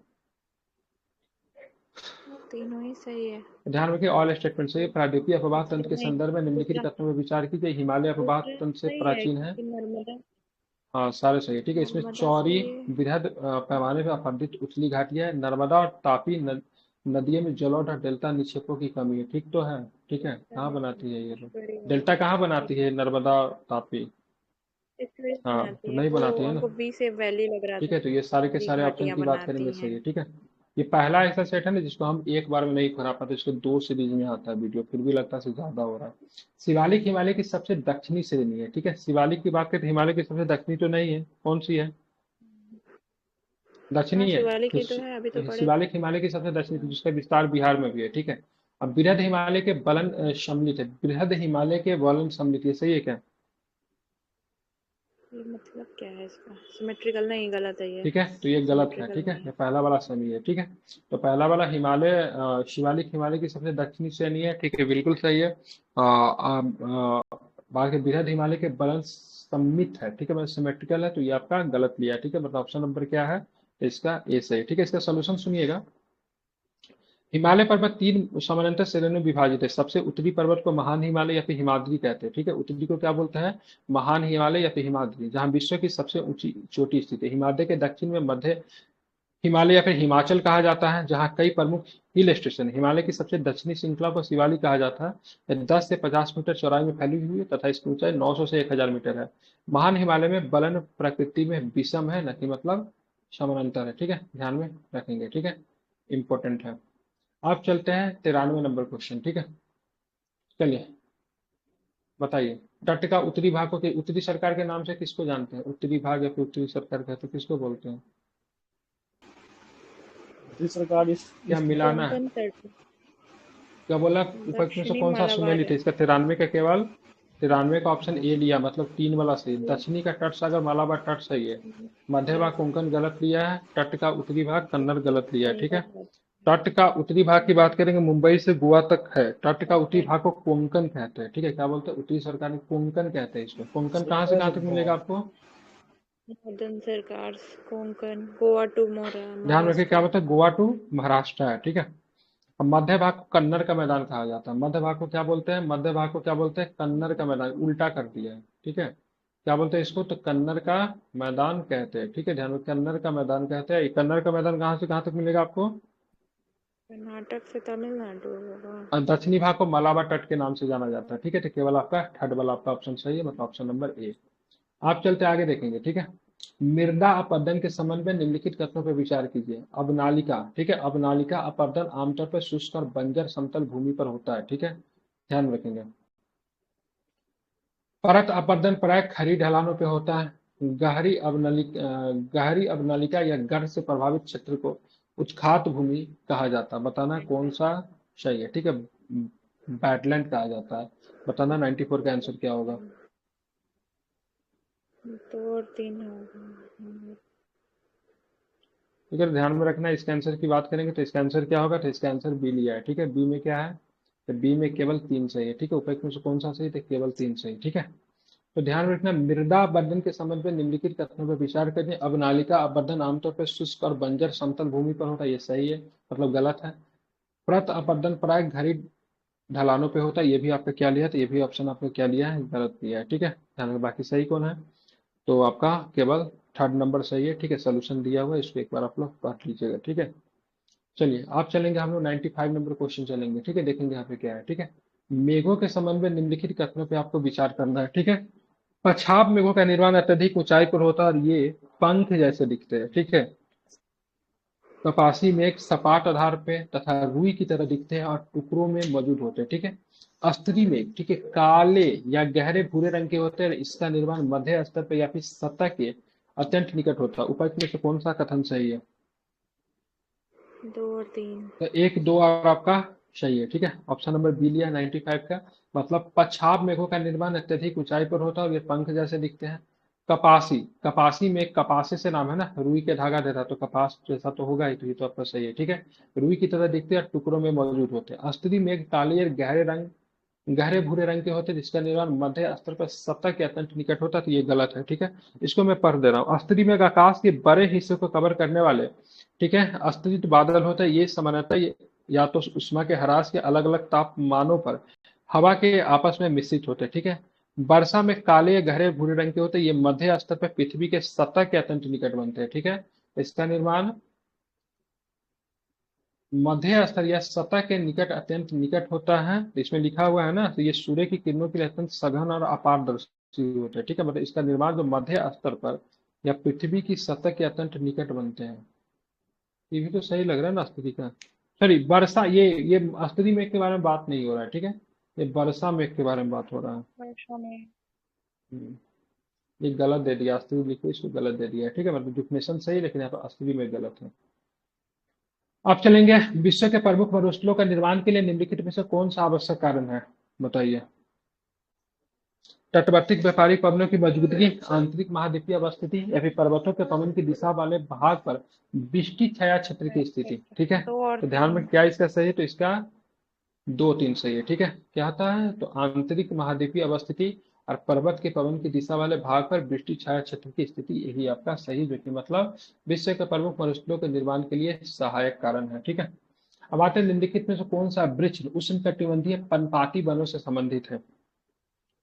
तीनों ही सही है। ध्यान रखिए, ऑल स्टेटमेंट सही है। प्रायद्वीपीय अपवाह तंत्र के संदर्भ में निम्नलिखित कथनों पर विचार कीजिए। हिमालय अपवाह दूसरा तंत्र से सही है प्राचीन है। कि नर्मदा, हाँ सारे सही है। ठीक है, इसमें नर्मदा चौड़ी सही है। बृहद पैमाने पर अपरदित उथली घाटियां है। नर्मदा और तापी नदियों में जलोढ़ और डेल्टा निक्षेपों की कमी है। ठीक तो है। ठीक है, कहाँ बनाती है ये लोग, डेल्टा कहाँ बनाती है नर्मदा तापी। इसलिए हाँ, तो बनाती है नहीं वो, बनाती है ना। हमको बी से वैली लग रहा ठीक था है, तो ये सारे के कि सारे ऑप्शन घाटियां की बात करेंगे बनाती सही हैं। है। ठीक है, ये पहला ऐसा सेट है ना जिसको हम एक बार में नहीं करा पाते, इसको 2 सीरीज में आता है वीडियो, फिर भी लगता है से ज्यादा हो रहा है। शिवालिक हिमालय की सबसे दक्षिणी श्रेणी है। ठीक है, शिवालिक की बात करें तो हिमालय की सबसे दक्षिणी तो नहीं है, कौन सी है, हाँ दक्षिणी है। शिवालिक तो ही तो है, अभी तो पढ़े। शिवालिक हिमालय की सबसे दक्षिणी थी, जिसका विस्तार बिहार में भी है। ठीक है, अब बृहद हिमालय के बलन सम्मिलित है। बृहद हिमालय के बलन सम्मिलित है, सही है क्या। ये मतलब क्या है इसका, सिमेट्रिकल नहीं, गलत है ये। ठीक है, तो ये गलत है। सिमेट्रिकल ठीक है, नहीं ये है। पहला वाला सही है। ठीक है, तो पहला वाला हिमालय शिवालिक हिमालय की सबसे दक्षिणी श्रेणी है। ठीक है, बिल्कुल सही है। बाकी बृहद हिमालय के बलन सम्मित है। ठीक है, मतलब सिमेट्रिकल है, तो ये आपका गलत लिया है। ठीक है, मतलब ऑप्शन नंबर क्या है, तो इसका ए सही है। ठीक है, इसका सोल्यूशन सुनिएगा। हिमालय पर्वत 3 समानांतर श्रेणियों में विभाजित है। सबसे उत्तरी पर्वत को महान हिमालय या फिर हिमाद्री कहते हैं। ठीक है, उत्तरी को क्या बोलते हैं, महान हिमालय या फिर हिमाद्री, जहां विश्व की सबसे ऊंची चोटी स्थित है। हिमालय के दक्षिण में मध्य हिमालय या फिर हिमाचल कहा जाता है, जहाँ कई प्रमुख हिल स्टेशन। हिमालय की सबसे दक्षिणी श्रृंखला को शिवालिक कहा जाता है। यह 10 से 50 मीटर चौड़ाई में फैली हुई है तथा इसकी ऊंचाई 900 से 1000 मीटर है। महान हिमालय में बलन प्रकृति में विषम है, न कि मतलब समानांतर है। ठीक है, ध्यान में रखेंगे। ठीक है, इंपॉर्टेंट है। आप चलते हैं 93 नंबर क्वेश्चन। ठीक है, चलिए बताइए। तट का उत्तरी भाग को उत्तरी सरकार के नाम से किसको जानते हैं? उत्तरी भाग या फिर उत्तरी सरकार कहते हैं, किसको बोलते हैं? उत्तरी सरकार क्या इस मिलाना है? कोंकण तट, क्या बोला? उपर्युक्त में से दक्षिणी कौन सा सुमेलित मालाबार। है? इसका 93 का केवल 93 का ऑप्शन ए लिया, मतलब 3 वाला सही। दक्षिणी का तट सागर मालाबार तट सही है। मध्य भाग कोंकण गलत लिया है। तट का उत्तरी भाग कन्नड़ गलत लिया है। ठीक है, तट का उत्तरी भाग की बात करेंगे, मुंबई से गोवा तक है। तट का उत्तरी भाग को कोंकण कहते हैं। ठीक है, क्या बोलते हैं? उत्तरी सरकार ने कोंकण कहते हैं इसको। कोंकण कहाँ से कहाँ तक मिलेगा आपको? नॉर्दर्न सरकार कोंकण, गोवा टू ध्यान रखिए, क्या महाराष्ट्र। बोलते हैं? गोवा टू महाराष्ट्र है। ठीक है, अब मध्य भाग को कन्नड़ का मैदान कहा जाता है। मध्य भाग को क्या बोलते हैं? मध्य भाग को क्या बोलते हैं? कन्नड़ का मैदान। उल्टा कर दिया है। ठीक है, क्या बोलते हैं इसको? तो कन्नड़ का मैदान कहते हैं। ठीक है, ध्यान में, कन्नड़ का मैदान कहते हैं। ये कन्नड़ का मैदान कहाँ से कहाँ तक मिलेगा आपको? कर्नाटक से तमिलनाडु होगा। और दक्षिणी भाग को मलाबार तट के नाम से जाना जाता है। ठीक है, तो केवल आपका थर्ड वाला आपका ऑप्शन सही है, मतलब ऑप्शन नंबर ए। आप चलते आगे देखेंगे। ठीक है, मृदा अपरदन के संबंध में निम्नलिखित कथनों पर विचार कीजिए। अवनालिका। ठीक है, अवनालिका अपरदन आमतौर पर शुष्क और बंजर समतल भूमि पर होता है। ठीक है, ध्यान रखेंगे। परत अपरदन प्राय खड़ी ढलानों पे होता है। गहरी अवनालिका या गर्त से प्रभावित क्षेत्र को उच्चखात भूमि कहा जाता है। बताना कौन सा सही है। ठीक है, बैडलैंड कहा जाता है। बताना 94 का आंसर क्या होगा? 2 और 3 होगा। ठीक है, ध्यान में रखना। इसके आंसर की बात करेंगे तो इसका आंसर क्या होगा? तो इसका आंसर बी लिया है। ठीक है, बी में क्या है? तो बी में केवल 3 सही है। ठीक है, उपयुक्त में से कौन सा सही? तो केवल 3 सही। ठीक है, तो ध्यान रखना, मृदा अपरदन के संबंध में निम्नलिखित कथनों पर विचार करिए। अवनालिका अपरदन आमतौर पर शुष्क और बंजर समतल भूमि पर होता है। ये सही है, मतलब गलत है। परत अपरदन प्राय घड़ी ढलानों पे होता है। ये भी आपका क्या लिया? तो ये भी ऑप्शन आपने क्या लिया है? गलत लिया है। ठीक है, ध्यान रखना। बाकी सही कौन है? तो आपका केवल थर्ड नंबर सही है। ठीक है, सोल्यूशन दिया हुआ है, इसको एक बार आप लोग पढ़ लीजिएगा। ठीक है, चलिए आप चलेंगे, हम लोग 95 नंबर क्वेश्चन चलेंगे। ठीक है, देखेंगे यहाँ पे क्या है। ठीक है, मेघों के संबंध में निम्नलिखित कथनों पे आपको विचार करना है। ठीक है, पछाप मेघों का निर्माण अत्यधिक ऊंचाई पर होता है और ये पंख जैसे दिखते हैं। ठीक है, कपासी मेघ सपाट आधार पे तथा रुई की तरह दिखते हैं और टुकड़ों में मौजूद होते हैं। ठीक है, अस्त्री मेघ, ठीक है, काले या गहरे भूरे रंग के होते हैं। इसका निर्माण मध्य स्तर पर या फिर सतह के अत्यंत निकट होता है। उपर्युक्त में से कौन सा कथन सही है? 2 और 3। तो 1, 2 और आपका सही है। ठीक है, ऑप्शन नंबर बी लिया 95 का। मतलब पछाप मेघों का निर्माण अत्यधिक ऊंचाई पर होता है और ये पंख जैसे दिखते हैं। कपासी, कपासी मेघ, कपासे से नाम है ना, रुई के धागा देता, तो कपास जैसा तो होगा ही, तो ये तो आपका सही है। ठीक है, रुई की तरह दिखते हैं, टुकड़ों में मौजूद होते हैं। अस्त्री मेघ काले और गहरे भूरे रंग के होते हैं, जिसका निर्माण मध्य स्तर पर सतह के अत्यंत निकट होता है। तो ये गलत है। ठीक है, इसको मैं पढ़ दे रहा हूँ। अस्त्री मेघ आकाश के बड़े हिस्से को कवर करने वाले, ठीक है, आश्रित बादल होते हैं। ये सामान्यतः या तो उष्मा के ह्रास के अलग अलग तापमानों पर हवा के आपस में मिश्रित होते हैं। ठीक है, वर्षा में काले या गहरे भूरे रंग के होते हैं। ये मध्य स्तर पर पृथ्वी के सतह के अत्यंत निकट बनते हैं। ठीक है, इसका निर्माण मध्य स्तर या सतह के निकट अत्यंत निकट होता है। तो इसमें लिखा हुआ है ना, तो ये सूर्य की किरणों के लिए अत्यंत सघन और अपारदर्शी होते हैं। ठीक है, मतलब इसका निर्माण जो मध्य स्तर पर या पृथ्वी की सतह के अत्यंत निकट बनते हैं। ये भी तो सही लग रहा है ना अस्तरी का? सॉरी, वर्षा, ये अस्तरी मेघ के बारे में बात नहीं हो रहा है। ठीक है, ये वर्षा मेघ के बारे में बात हो रहा है। वर्षा में। हम्म, ये गलत दे दिया, अस्तरी लिखो, इसको गलत दे दिया है। ठीक है, मतलब डिफिनेशन सही है, लेकिन यहाँ पर अस्तरी में गलत है। आप चलेंगे, विश्व के प्रमुख मरुस्थलों का निर्माण के लिए निम्नलिखित में से कौन सा आवश्यक कारण है? बताइए। तटवर्ती व्यापारिक पवनों की मौजूदगी, आंतरिक महाद्वीपीय अवस्थिति, या फिर पर्वतों के पवन की दिशा वाले भाग पर वृष्टि छाया क्षेत्र की स्थिति। ठीक है, 2 और तो ध्यान में 3। क्या इसका सही है? तो इसका 2, 3 सही है। ठीक है, क्या होता है? तो आंतरिक महाद्वीपीय अवस्थिति और पर्वत के पवन की दिशा वाले भाग पर वृष्टि छाया क्षेत्र की स्थिति, यही आपका सही, जो कि मतलब विश्व के प्रमुख मरुस्थलों के निर्माण के लिए सहायक कारण है। ठीक है, अब आते हैं, निम्नलिखित में से कौन सा वृक्ष उष्णकटिबंधीय पर्णपाती वनों से संबंधित है?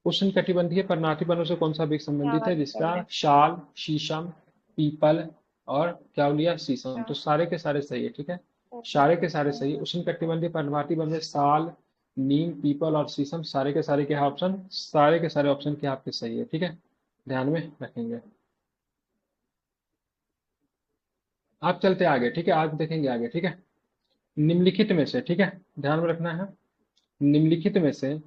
उष्णकटिबंधीय पर्णपाती वनों से कौन सा वृक्ष संबंधित है? जिसका साल। शाल, शीशम, पीपल, और क्या लिया, शीशम। तो सारे के सारे सही है, ठीक है, सारे के सारे सही है। उष्णकटिबंधीय पर्णपाती वन में साल, नीम, पीपल और शीशम सारे के सारे के ऑप्शन, सारे के सारे ऑप्शन के आपके सही है, ठीक है, ध्यान में रखेंगे। आप चलते आगे, ठीक है, आज देखेंगे आगे, ठीक है। निम्नलिखित में से, ठीक है, ध्यान में रखना है, निम्नलिखित में से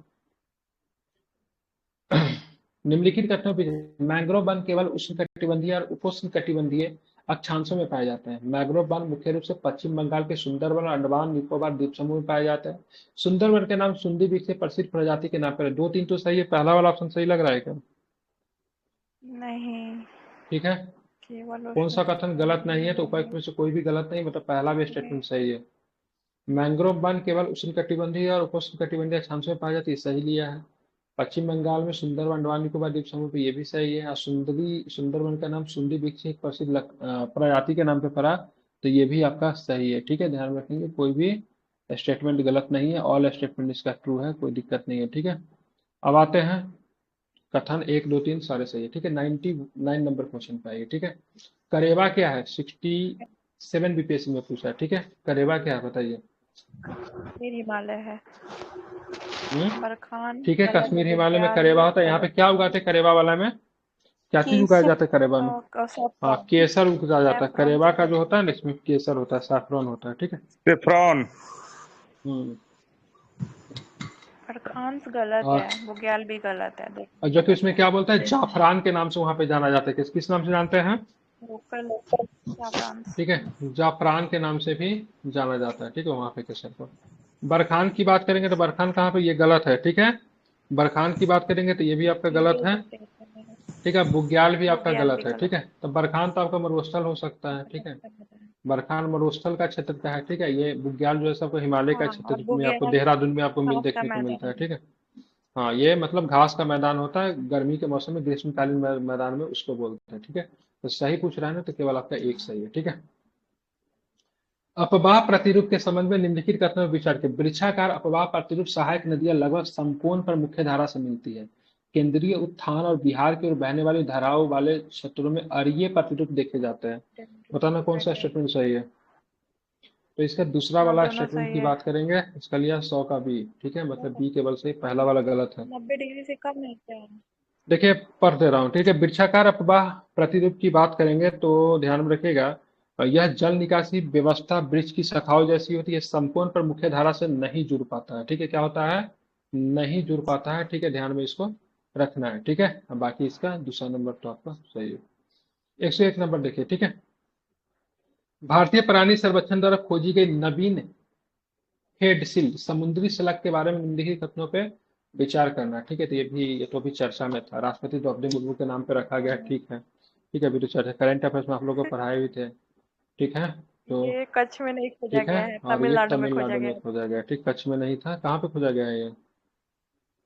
निम्नलिखित कथनों पर मैंग्रोव वन केवल उष्णकटिबंधीय और उपोष्णकटिबंधीय अक्षांशों में पाए जाते हैं। मैंग्रोव वन मुख्य रूप से पश्चिम बंगाल के सुंदरवन और अंडमान निकोबार द्वीप समूह में पाए जाते हैं। सुंदरवन के नाम सुंदी वृक्ष से प्रसिद्ध प्रजाति के नाम पर है। 2-3 तो सही है, पहला वाला ऑप्शन सही लग रहा है क्या? नहीं, ठीक है, केवल कौन सा उष्ण कथन गलत नहीं है? तो उपर्युक्त में से कोई भी गलत नहीं, मतलब पहला भी स्टेटमेंट सही है। मैंग्रोव वन केवल उष्णकटिबंधीय और उपोष्णकटिबंधीय अक्षांशों में पाई जाती है, सही लिया है। पश्चिम बंगाल में सुंदरवन अंडमान निकोबार द्वीप समूह पे, ये भी सही है। और सुंदरवन का नाम सुंदी वृक्ष एक प्रसिद्ध प्रजाति के नाम पे पड़ा, तो ये भी आपका सही है, ठीक है, ध्यान में रखेंगे, कोई भी स्टेटमेंट गलत नहीं है, ऑल स्टेटमेंट इसका ट्रू है, कोई दिक्कत नहीं है, ठीक है। अब आते हैं कथन 1, 2, 3 सारे सही है, ठीक है। 99 नंबर क्वेश्चन पे आइए, ठीक है। करेवा क्या है? 67 बीपीएससी में पूछा है, ठीक है। करेवा क्या है बताइए? कश्मीर हिमालय है। बरखान ठीक है, गलत, कश्मीर हिमालय में बुग्याल करेवा होता है। यहाँ पे गलत, क्या उगाते हैं करेवा वाला में? क्या चीज उगाया केसर जाता है करेवा में? हाँ, सैफरॉन, केसर उगाया जाता है। सैफरॉन करेवा का सीड्स। जो होता है ना, इसमें केसर होता है, सैफरॉन होता है, ठीक है। सेफ्रॉन। हम्म बरखान गलत और है, बुग्याल भी गलत है, और दोनों जो कि गलत उसमें है। क्या बोलता है, जाफरान के नाम से वहां पे जाना जाता है। किस नाम से जानते हैं? Local saffron. ठीक है, जाफरान के नाम से भी जाना जाता है, ठीक है, वहां पे केसर को। बरखान की बात करेंगे तो बरखान कहाँ पे, ये गलत है, ठीक है। बरखान की बात करेंगे तो ये भी आपका गलत है, ठीक है। बुग्याल भी आपका बुग्याल गलत भी है, गलत ठीक है। तो बरखान तो आपका मरुस्थल हो सकता है, ठीक है। है। बरखान मरुस्थल का क्षेत्र का है, ठीक है। ये बुग्याल जो है सबको हिमालय का हाँ, और क्षेत्र में, आपको बुग्याल देहरादून में आपको घास का देखने को मिलता है, मैदान। ठीक है। हाँ, ये मतलब घास का मैदान होता है गर्मी के मौसम में, ग्रीष्मकालीन मैदान में उसको बोलते हैं, ठीक है। तो सही पूछ रहा है ना, तो केवल आपका एक सही है, ठीक है। अपवाह प्रतिरूप के संबंध में निम्नलिखित कथनों में विचार के वृक्षाकार अपवाह प्रतिरूप सहायक नदियां लगभग समकोण पर मुख्य धारा से मिलती है। केंद्रीय उत्थान और बिहार की ओर बहने वाली धाराओं वाले क्षेत्रों में अरीय प्रतिरूप देखे जाते हैं। बताना कौन सा स्टेटमेंट सही है? तो इसका दूसरा हाँ, वाला दोनों स्टेटमेंट सही की है। बात करेंगे, इसका लिया 100 का बी, ठीक है, मतलब बी केवल सही, पहला वाला गलत है। 90 डिग्री से कम मिलते हैं। देखिए, पढ़ दे रहा हूँ, ठीक है। वृक्षाकार अपवाह प्रतिरूप की बात करेंगे तो ध्यान में रखिएगा, यह जल निकासी व्यवस्था वृक्ष की शाखाओं जैसी होती है, संपूर्ण पर मुख्य धारा से नहीं जुड़ पाता है, ठीक है। क्या होता है? नहीं जुड़ पाता है, ठीक है, ध्यान में इसको रखना है, ठीक है। अब बाकी इसका दूसरा नंबर तो आपका सही है। 101 नंबर देखिए, ठीक है। भारतीय प्राणी सर्वेक्षण द्वारा खोजी गई नवीन हेडसिल समुद्री स्लग के बारे में निम्नलिखित कथनों पे विचार करना, ठीक है। तो ये तो अभी चर्चा में था, राष्ट्रपति द्रौपदी मुर्मू के नाम पे रखा गया, ठीक है, ठीक है, अभी तो चर्चा, करंट अफेयर्स में आप लोगों को पढ़ाए भी थे, ठीक है। तो ये कच्छ में नहीं खोजा ठीक है, गया है, और ये तमिलनाडु में खोजा तमिलनाडु गया में है। खोजा गया, ठीक, कच्छ में नहीं था, कहाँ पे खोजा गया है ये?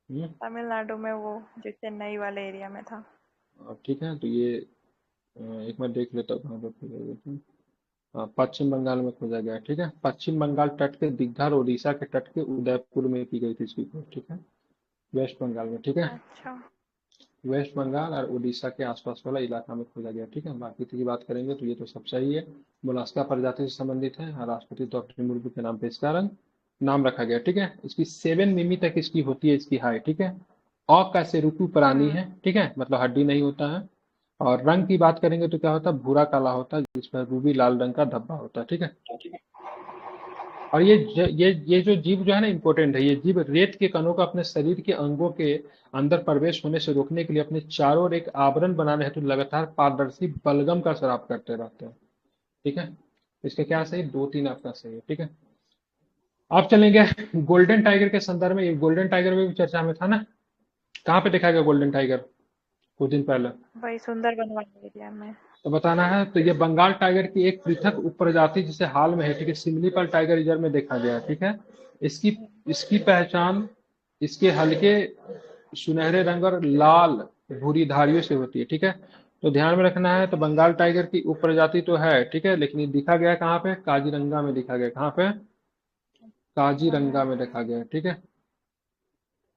तमिलनाडु में, वो जो चेन्नई वाले एरिया में था। ठीक है, तो ये एक बार देख लेता हूँ कहाँ पे खोजा गया था। पश्चिम बंगाल में खोजा गया है, ठीक है। पश्चिम बंगाल तट के दीघा और उड़ीसा के तट के उदयपुर में की गई थी इसकी खोज, ठीक है, वेस्ट बंगाल में, ठीक है। अच्छा। वेस्ट बंगाल और उड़ीसा के आसपास वाला इलाका में खोजा गया, ठीक है। बाकी की बात करेंगे तो ये तो सब सही है, मोलास्का प्रजाति से संबंधित है, और राष्ट्रपति द्रौपदी मुर्मू के नाम पे इसका नाम रखा गया, ठीक है। इसकी 7 मिमी तक इसकी होती है, इसकी हाइट, ठीक है। औ का से रुकु प्राणी है, ठीक है, मतलब हड्डी नहीं होता है। और रंग की बात करेंगे तो क्या होता है, भूरा काला होता है, जिसमें रूबी लाल रंग का धब्बा होता है, ठीक है। और ये जो जीव जो है ना, इंपॉर्टेंट है, ये जीव रेत के कणों का अपने शरीर के अंगों के अंदर प्रवेश होने से रोकने के लिए अपने चारों ओर एक आवरण बनाने हेतु लगातार पारदर्शी बलगम का स्राव करते रहते हैं, ठीक है। इसका क्या सही, 2-3 आपका सही है, ठीक है। आप चलेंगे गोल्डन टाइगर के संदर्भ में, ये गोल्डन टाइगर में भी चर्चा में था ना, कहाँ पे देखा गया गोल्डन टाइगर कुछ दिन पहले? वही सुंदरबन वाले एरिया में। तो बताना है, तो ये बंगाल टाइगर की एक पृथक उपप्रजाति जिसे हाल में है, ठीक है, सिमलीपाल टाइगर रिजर्व में देखा गया है, ठीक है। इसकी इसकी पहचान इसके हल्के सुनहरे रंग और लाल भूरी धारियों से होती है, ठीक है। तो ध्यान में रखना है, तो बंगाल टाइगर की उपप्रजाति तो है, ठीक है, लेकिन ये दिखा गया कहाँ पे, काजीरंगा में दिखा गया, कहाँ पे, काजीरंगा में देखा गया, ठीक है।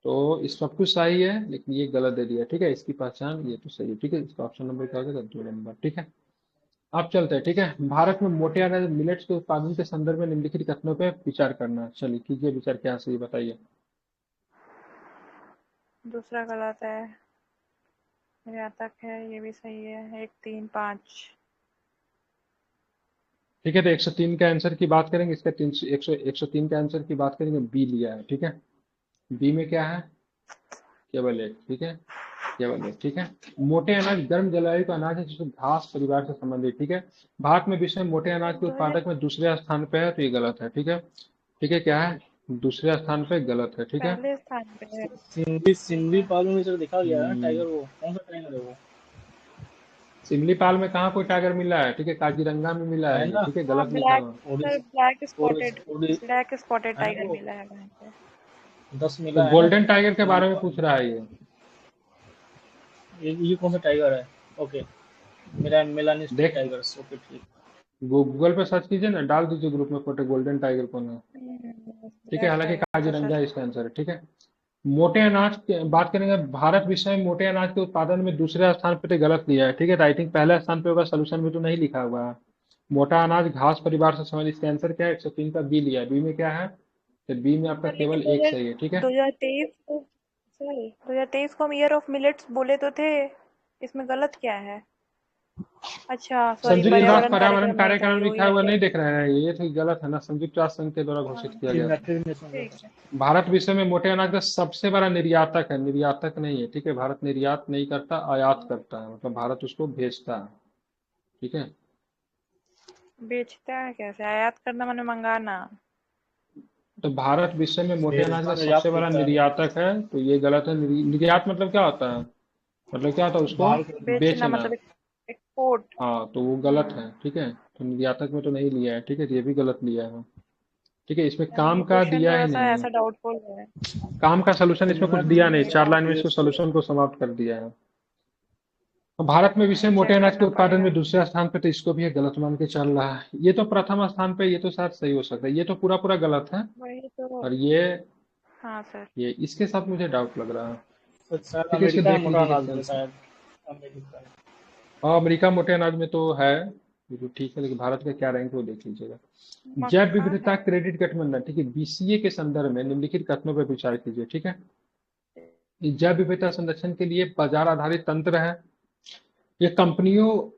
तो इस सब कुछ सही है, लेकिन ये गलत दे दिया, ठीक है। इसकी पहचान ये तो सही है, ठीक है, इसका ऑप्शन नंबर क्या होगा, 2 नंबर, ठीक है। अब चलते हैं, ठीक है। भारत में मोटे अनाज मिलेट्स के उत्पादन के संदर्भ में निम्नलिखित कथनों पर विचार करना। चलिए कीजिए विचार, क्या सही बताइए। दूसरा गलत है, निर्यातक है, ये भी सही है। 1, 3, 5। ठीक है, तो 103 का आंसर की बात करेंगे, इसका 103 का आंसर की बात करेंगे, बी लिया है, ठीक है। बी में क्या है, केवल एक, ठीक है, केवल एक, ठीक है। मोटे अनाज गर्म जलवायु का अनाज है जिसको घास परिवार से संबंधित, ठीक है। भारत में विश्व में मोटे अनाज के 2000 उत्पादक में दूसरे स्थान पे है, तो ये गलत है, ठीक है। ठीक है, क्या है, दूसरे स्थान पे गलत है, ठीक है। पहले स्थान पे है। सिंधी पाल में भी सर दिखा गया है ना हम्म, टाइगर, वो कौन सा टाइगर है वो? सिमलीपाल में कहाँ कोई टाइगर मिला है, ठीक है, काजीरंगा में मिला है है ये, ना, ठीक है, हाँ, गलत लिखा ब्लैक, हुआ। सर ओडिस ओडिस ओडिस ब्लैक स्पॉटेड है ना टाइगर वो, मिला है वहाँ पे। 10 तो मिला है ना। गोल्डन टाइगर के सिंधी बारे में पाल पूछ रहा है ये। ये कौन सा टाइगर है? ओके, मेरा मेलानिस्टिक देख, टाइगर्स, ओके ठीक। गूगल पे सर्च कीजिए ना, डाल दीजिए ग्रुप में फोटो, गोल्डन टाइगर कौन है, ठीक है। ब्लैक हालांकि टाइगर था काजीरंगा सर। इसका आंसर है, ठीक है। मोटे अनाज की बात करेंगे, भारत विश्व में मोटे अनाज के उत्पादन में दूसरे स्थान पे तो गलत दिया है, ठीक है। तो आई थिंक पहले स्थान पे होगा, सोल्यूशन में तो नहीं लिखा हुआ है। मोटा अनाज घास परिवार से संबंधित, इसका आंसर क्या है, 103 का बी लिया है। बी में क्या है, तो बी में आपका सर लेकिन केवल एक सही है, ठीक है। 2023 को, सर 2023 को हम ईयर ऑफ मिलेट्स बोले तो थे, इसमें गलत क्या है? अच्छा सॉरी, संयुक्त राष्ट्र पर्यावरण पर्यावरण कार्यक्रम होता है कार्यक्रम लिखा हुआ नहीं यूएनडीपी। दिख रहा है, ये तो गलत है ना, संयुक्त राष्ट्र संघ के द्वारा घोषित किया गया था। United nation. ठीक है। भारत विश्व में मोटे अनाज का सबसे बड़ा निर्यातक है, निर्यातक नहीं है, ठीक है। भारत निर्यात नहीं करता, आयात करता है, मतलब भारत उसको भेजता है, ठीक है। बेचता है कैसे? आयात करना माने मंगाना। तो भारत विश्व में मोटे अनाज का सबसे याद बड़ा करता है निर्यातक है, तो ये गलत है। निर्यात मतलब क्या होता है, मतलब क्या होता है उसको बाहर करना। बेचना बेचना। मतलब एक्सपोर्ट। हाँ, तो वो गलत है, ठीक है। तो निर्यातक में तो नहीं लिया है, ठीक है, तो ये भी गलत लिया है, ठीक है। इसमें काम ये का क्वेश्चन दिया ही थोड़ा सा नहीं है, ऐसा डाउटफुल है। काम का सोल्यूशन इसमें कुछ दिया नहीं, 4 लाइन में इसको यूएस सोल्यूशन को समाप्त कर दिया है। भारत में विषय मोटे चेक अनाज के करना उत्पादन पड़ेगा। में दूसरे स्थान पे, तो इसको भी ये गलत मान के चल रहा है। ये तो प्रथम स्थान पे, ये तो शायद सही हो सकता है, ये तो पूरा पूरा गलत है। वही तो। और ये हाँ सर। ये इसके साथ मुझे डाउट लग रहा है, तो शायद ठीक है, इसको अमेरिका में देख मोटा लीजिए अनाज इसका में, आंसर। शायद अमेरिका में। हाँ, अमेरिका मोटे अनाज में तो है, ये तो ठीक है, लेकिन भारत का क्या रैंक है वो देख लीजिएगा। जैव मक्का विविधता है। क्रेडिट गठबंधन, ठीक है, बीसीए के संदर्भ में निम्नलिखित कथनों पर विचार कीजिए, ठीक है। ये जैव विविधता संरक्षण के लिए बाजार आधारित तंत्र है। ये कंपनियों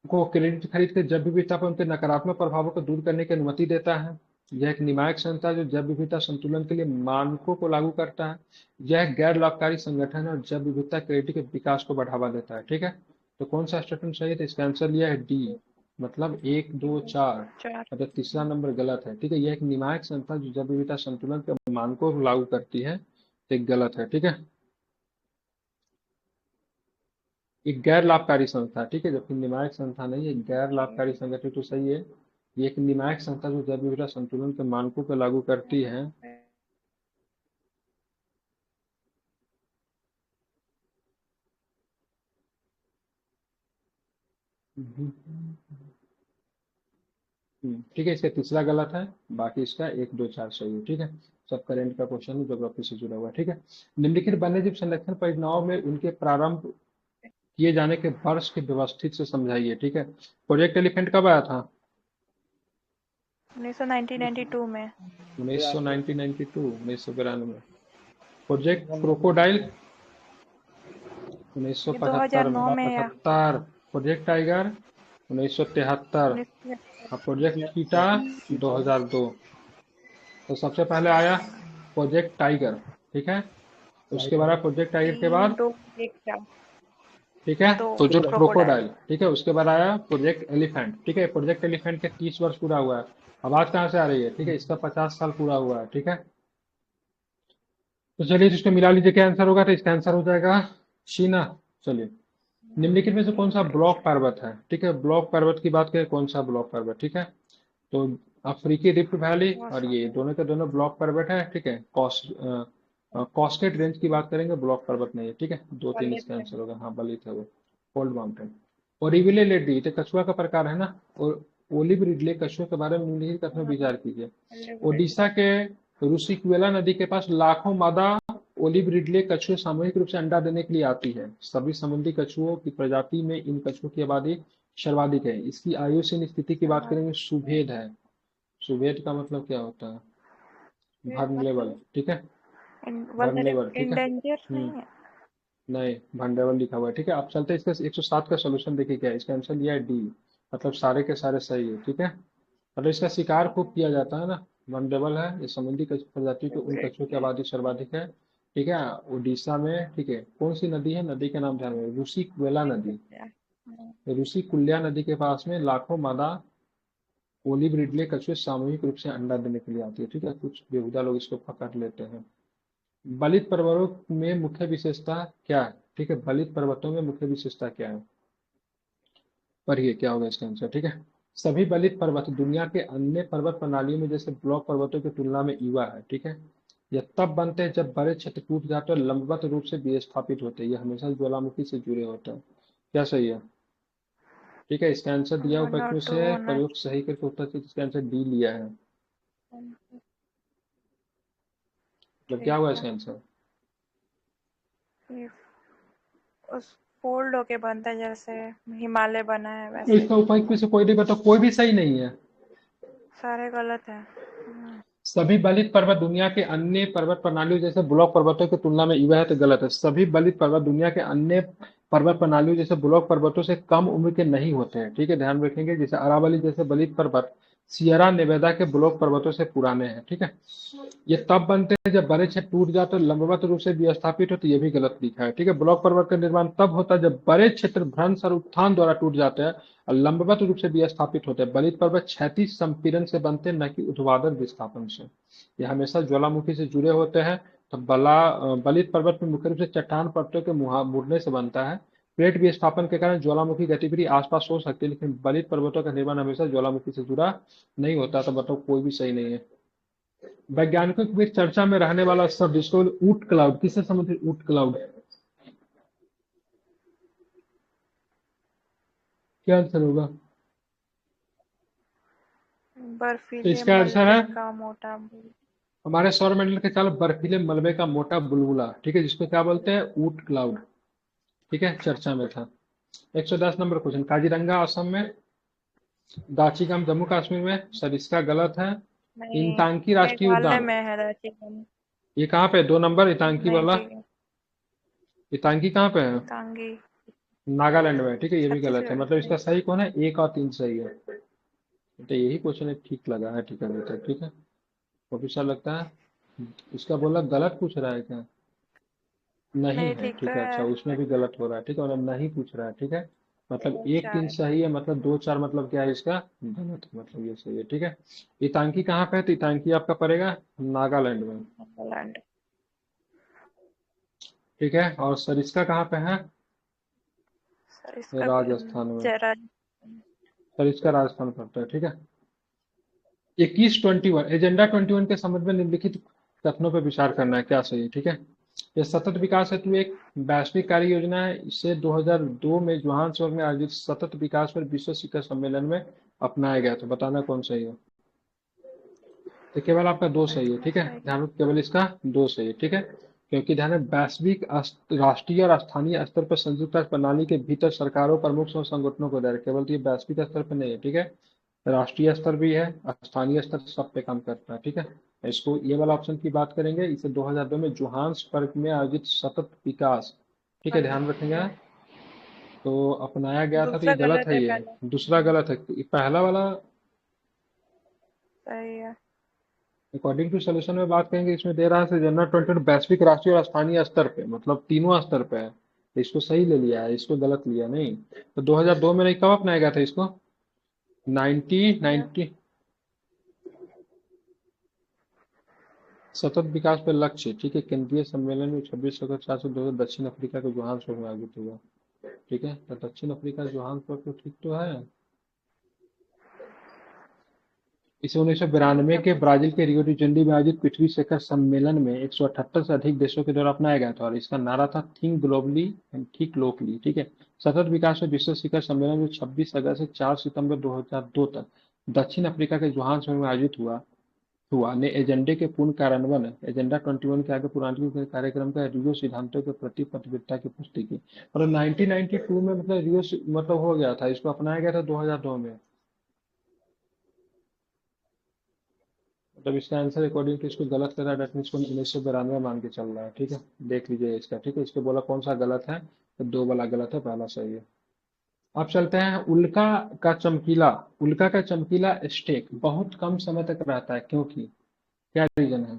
को क्रेडिट खरीद के जैव विविधता पर उनके नकारात्मक प्रभावों को दूर करने की अनुमति देता है। यह एक नियामक संस्था है जो जैव विविधता संतुलन के लिए मानकों को लागू करता है। यह एक गैर लाभकारी संगठन है और जैव विविधता क्रेडिट के विकास को बढ़ावा देता है, ठीक है। तो कौन सा स्टेटमेंट सही है, तो इसका आंसर लिया है डी, मतलब 1, 2, 4, 4। मतलब तीसरा नंबर गलत है, ठीक है। यह एक नियामक संस्था जो जैव विविधता संतुलन के मानकों को लागू करती है, तो एक गलत है, ठीक है। एक गैर लाभकारी संस्था, ठीक है, जबकि नियामक संस्था नहीं है, गैर लाभकारी संगठन तो सही है। ये एक नियामक संस्था जो जैव विविधता संतुलन के मानकों को लागू करती है। ठीक है, इसका तीसरा गलत है, बाकी इसका 1, 2, 4 सही है, ठीक है। सब करेंट का क्वेश्चन है, ज्योग्राफी से जुड़ा हुआ है, ठीक है। निम्नलिखित वन्यजीव संरक्षण परियोजनाओं में उनके प्रारंभ किए जाने के वर्ष के व्यवस्थित से समझाइए, ठीक है। प्रोजेक्ट एलिफेंट कब आया था, 1992 में। 1992 प्रोजेक्ट क्रोकोडाइल ये 1975 में, 2009 में या 75। Project tiger 1973, 19। और प्रोजेक्ट चीता 2002। तो सबसे पहले आया प्रोजेक्ट टाइगर, ठीक है। उसके बाद प्रोजेक्ट टाइगर के 3, बाद, 2, 1 क्या? ठीक है, 2 प्रोजेक्ट क्रोकोडाइल। क्रोकोडाइल, ठीक है। उसके बाद आया प्रोजेक्ट एलिफेंट, ठीक है। प्रोजेक्ट एलिफेंट के 30 वर्ष पूरा हुआ है। आवाज कहाँ से आ रही है, ठीक है, इसका 50 साल पूरा हुआ है, ठीक है। तो चलिए इसको मिला लीजिए, क्या आंसर होगा, तो इसका आंसर हो जाएगा शीना। चलिए, निम्नलिखित में से कौन सा ब्लॉक पर्वत है, ठीक है। ब्लॉक पर्वत की बात करें, कौन सा ब्लॉक पर्वत, ठीक है। तो अफ्रीकी रिफ्ट वैली बहुत और ये सारे। दोनों के दोनों ब्लॉक पर्वत है, ठीक है। कॉस्टेड रेंज की बात करेंगे, ब्लॉक पर्वत नहीं है, ठीक है। 2, 3 ललित इसका है। आंसर होगा, हाँ बलित है वो, कोल्ड माउंटेन। और रिविले लेडी, तो कछुआ का प्रकार है ना। और ओलिव रिडले कछुआ के बारे में निम्नलिखित कथनों पर विचार कीजिए। ओडिशा के रुशिकुएला नदी के पास लाखों मादा ओलिव रिडले कछुए सामूहिक रूप से अंडा देने के लिए आती है। सभी समुद्री कछुओं की प्रजाति में इन कछुओं की आबादी सर्वाधिक है। इसकी आयुषीन स्थिति की बात सर्वाधिक करेंगे, सुभेद है। सुभेद का मतलब क्या होता है? वल्नरेबल, मतलब ठीक है, वल्नरेबल, ठीक है। इंडेंजर नहीं हम्म, है। नहीं, वल्नरेबल लिखा हुआ है, ठीक है। आप चलते हैं इसका 107 का सोल्यूशन देखिए क्या है। इसका आंसर लिया है डी, मतलब सारे के सारे सही है, ठीक है। मतलब इसका शिकार खूब किया जाता है ना, वनडेबल है ये। समुद्री प्रजाति के उन कछुओं की आबादी सर्वाधिक है, ठीक है। उड़ीसा में, ठीक है। कौन सी नदी है, नदी का नाम ध्यान में, रूसी कुल्ला नदी। रूसी कुल्ला नदी के पास में लाखों मादा ओलिव रिडले कछुए सामूहिक रूप से अंडा देने के लिए आती है, ठीक है। कुछ बेहुदा लोग इसको पकड़ लेते हैं। बलित पर्वतों में मुख्य विशेषता क्या है, ठीक है। बलित पर्वतों में मुख्य विशेषता क्या है, पढ़िए क्या होगा इसका आंसर, ठीक है। सभी बलित पर्वत दुनिया के अन्य पर्वत प्रणालियों में जैसे ब्लॉक पर्वतों की तुलना में युवा है, ठीक है। यह तब बनते हैं जब बड़े क्षेत्र टूट जाते हैं और लंबवत रूप से विस्थापित होते हैं। यह हमेशा ज्वालामुखी से जुड़े होते हैं। क्या सही है, ठीक है। इसका आंसर दिया हुआ 1 और में 2 से होना प्रयोग सही करके उत्तर से इसका आंसर डी लिया है। चाहिए। मतलब क्या ठीक हुआ है। इसका आंसर? ये उस फोल्ड होके बनता है जैसे हिमालय बना है वैसे। इसका उपाय में से कोई नहीं बता, कोई भी सही नहीं है। सारे गलत हैं। सभी बलित पर्वत दुनिया के अन्य पर्वत प्रणालियों जैसे ब्लॉक पर्वतों की तुलना में युवा है, तो गलत है। सभी बलित पर्वत दुनिया के अन्य पर्वत प्रणालियों जैसे ब्लॉक पर्वतों से कम उम्र के नहीं होते हैं, ठीक है। ध्यान रखेंगे, जैसे अरावली जैसे बलित पर्वत सियरा नेवेदा के ब्लॉक पर्वतों से पुराने हैं, ठीक है। ये तब बनते हैं जब बड़े क्षेत्र टूट जाते हैं, लंबवत रूप से विस्थापित हो, तो ये भी गलत लिखा है, ठीक है। ब्लॉक पर्वत का निर्माण तब होता है जब बड़े क्षेत्र भ्रंश और उत्थान द्वारा टूट जाते हैं और लंबवत रूप से विस्थापित होते हैं। बलित पर्वत क्षैतिज संपीड़न से बनते हैं, न कि ऊर्ध्वाधर विस्थापन से। ये हमेशा ज्वालामुखी से जुड़े होते हैं। तो बलित पर्वत में मुख्य रूप से चट्टान परतों के मुड़ने से बनता है। प्लेट विस्थापन के कारण ज्वालामुखी गतिविधि आसपास हो सकती है, लेकिन बलित पर्वतों का निर्माण हमेशा ज्वालामुखी से जुड़ा नहीं होता। तो मतलब कोई भी सही नहीं है। वैज्ञानिकों के बीच चर्चा में रहने वाला शब्द, जिसको ऊट क्लाउड, किससे संबंधित ऊट क्लाउड? क्या आंसर होगा? तो बर्फीले इसका आंसर है मलबे का मोटा बुल। हमारे सौरमंडल के चारों बर्फीले मलबे का मोटा बुलबुला, ठीक है, जिसको क्या बोलते हैं, ऊट क्लाउड, ठीक है, चर्चा में था। 110 नंबर क्वेश्चन, काजीरंगा असम में, दाचीगम जम्मू कश्मीर में, सर इसका गलत है। नहीं, इनतांकी राष्ट्रीय मेघालय उद्यान, में है रांची। ये कहाँ पे है? 2 नंबर इतांकी नहीं वाला। ठीक है। इतांकी कहाँ पे है? इतांगी नागालैंड में, ठीक है, ये भी गलत है। छत्तीसगढ़ मतलब से। इसका सही कौन है, 1 और 3 सही है। तो यही क्वेश्चन है, ठीक लगा है, ठीक है बेटा, ठीक है। प्रोफेसर लगता है इसका बोला गलत पूछ रहा है क्या? नहीं नहीं है, ठीक तो ठीक है, अच्छा है। उसमें भी गलत हो रहा है, ठीक है, मतलब नहीं पूछ रहा है, ठीक है। मतलब 1 3 4 सही है, मतलब 2 4 मतलब क्या है इसका गलत है, मतलब ये सही है, ठीक है। इतांकी कहाँ पे है? तो इतांकी आपका पड़ेगा नागालैंड में, नागालैंड। ठीक है। और सरिस्का कहाँ पे है? सर इसका राजस्थान में। जरा सरिस्का राजस्थान पड़ता है, ठीक है। 21 21 एजेंडा 21 के संबंध में निम्नलिखित कथनों पर विचार करना है, क्या सही है, ठीक है। यह सतत विकास हेतु एक वैश्विक कार्य योजना है। इसे 2002 में जोहान्सबर्ग में आयोजित सतत विकास पर विश्व शिखर सम्मेलन में अपनाया गया। तो बताना कौन सही है। तो केवल आपका 2 सही है, ठीक है। सही। ध्यान रखो, केवल इसका 2 सही है, ठीक है। क्योंकि ध्यान है, वैश्विक राष्ट्रीय और स्थानीय स्तर पर संयुक्त राष्ट्र प्रणाली के भीतर सरकारों, प्रमुख और संगठनों को दायरा, केवल तो ये वैश्विक स्तर पर नहीं है, ठीक है। राष्ट्रीय स्तर भी है, स्थानीय स्तर सब पे काम करता है, ठीक है। इसको ये वाला ऑप्शन की बात करेंगे, इसे 2002 में जोहान्सबर्ग में आयोजित सतत विकास, ठीक है, ध्यान रखेंगे। तो अपनाया गया था, तो ये दूसरा गलत गलत है, है ये पहला। दूसरा गलत है। ये पहला वाला सही है। अकॉर्डिंग टू सोल्यूशन में बात करेंगे, इसमें दे रहा है जनरल 20 वैश्विक, राष्ट्रीय और स्थानीय स्तर पे, मतलब तीनों स्तर पे है। तो इसको सही ले लिया है, इसको गलत लिया नहीं। तो 2002 में नहीं, कब अपनाया गया था इसको? 90 सतत विकास पर लक्ष्य, ठीक है। केंद्रीय सम्मेलन में 26 अगस्त 402 दक्षिण अफ्रीका के जोहान्सबर्ग में आयोजित हुआ, ठीक है। तो दक्षिण अफ्रीका जोहान्सबर्ग तो ठीक तो है। इसे 1992 क्या के पूछा? ब्राजील के रियो डी जेनेरो में आयोजित पृथ्वी शिखर सम्मेलन में 178 से अधिक देशों के द्वारा अपनाया गया था, और इसका नारा था think globally and think locally, ठीक है। सतत विकास में विश्व शिखर सम्मेलन में 26 अगस्त से 4 सितंबर 2002 तक दक्षिण अफ्रीका के जोहान्सबर्ग में आयोजित हुआ। हुआ ने एजेंडे के पूर्ण कार्यान्वयन एजेंडा 21 के आगे पुराने के कार्यक्रम का रियो सिद्धांतों के प्रति प्रतिबद्धता की पुष्टि की। मतलब 1992 में मतलब मतलब हो गया था, इसको अपनाया गया था 2002 में। मतलब इसका आंसर अकॉर्डिंग टू इसको गलत कर रहा है, डेट मीन्स इसको 1992 मान के चल रहा है। ठीक है, देख लीजिए इसका। ठीक है, इसको बोला कौन सा गलत है, तो 2 वाला गलत है, पहला सही है। अब चलते हैं उल्का का चमकीला स्टेक बहुत कम समय तक रहता है, क्योंकि क्या रीजन है?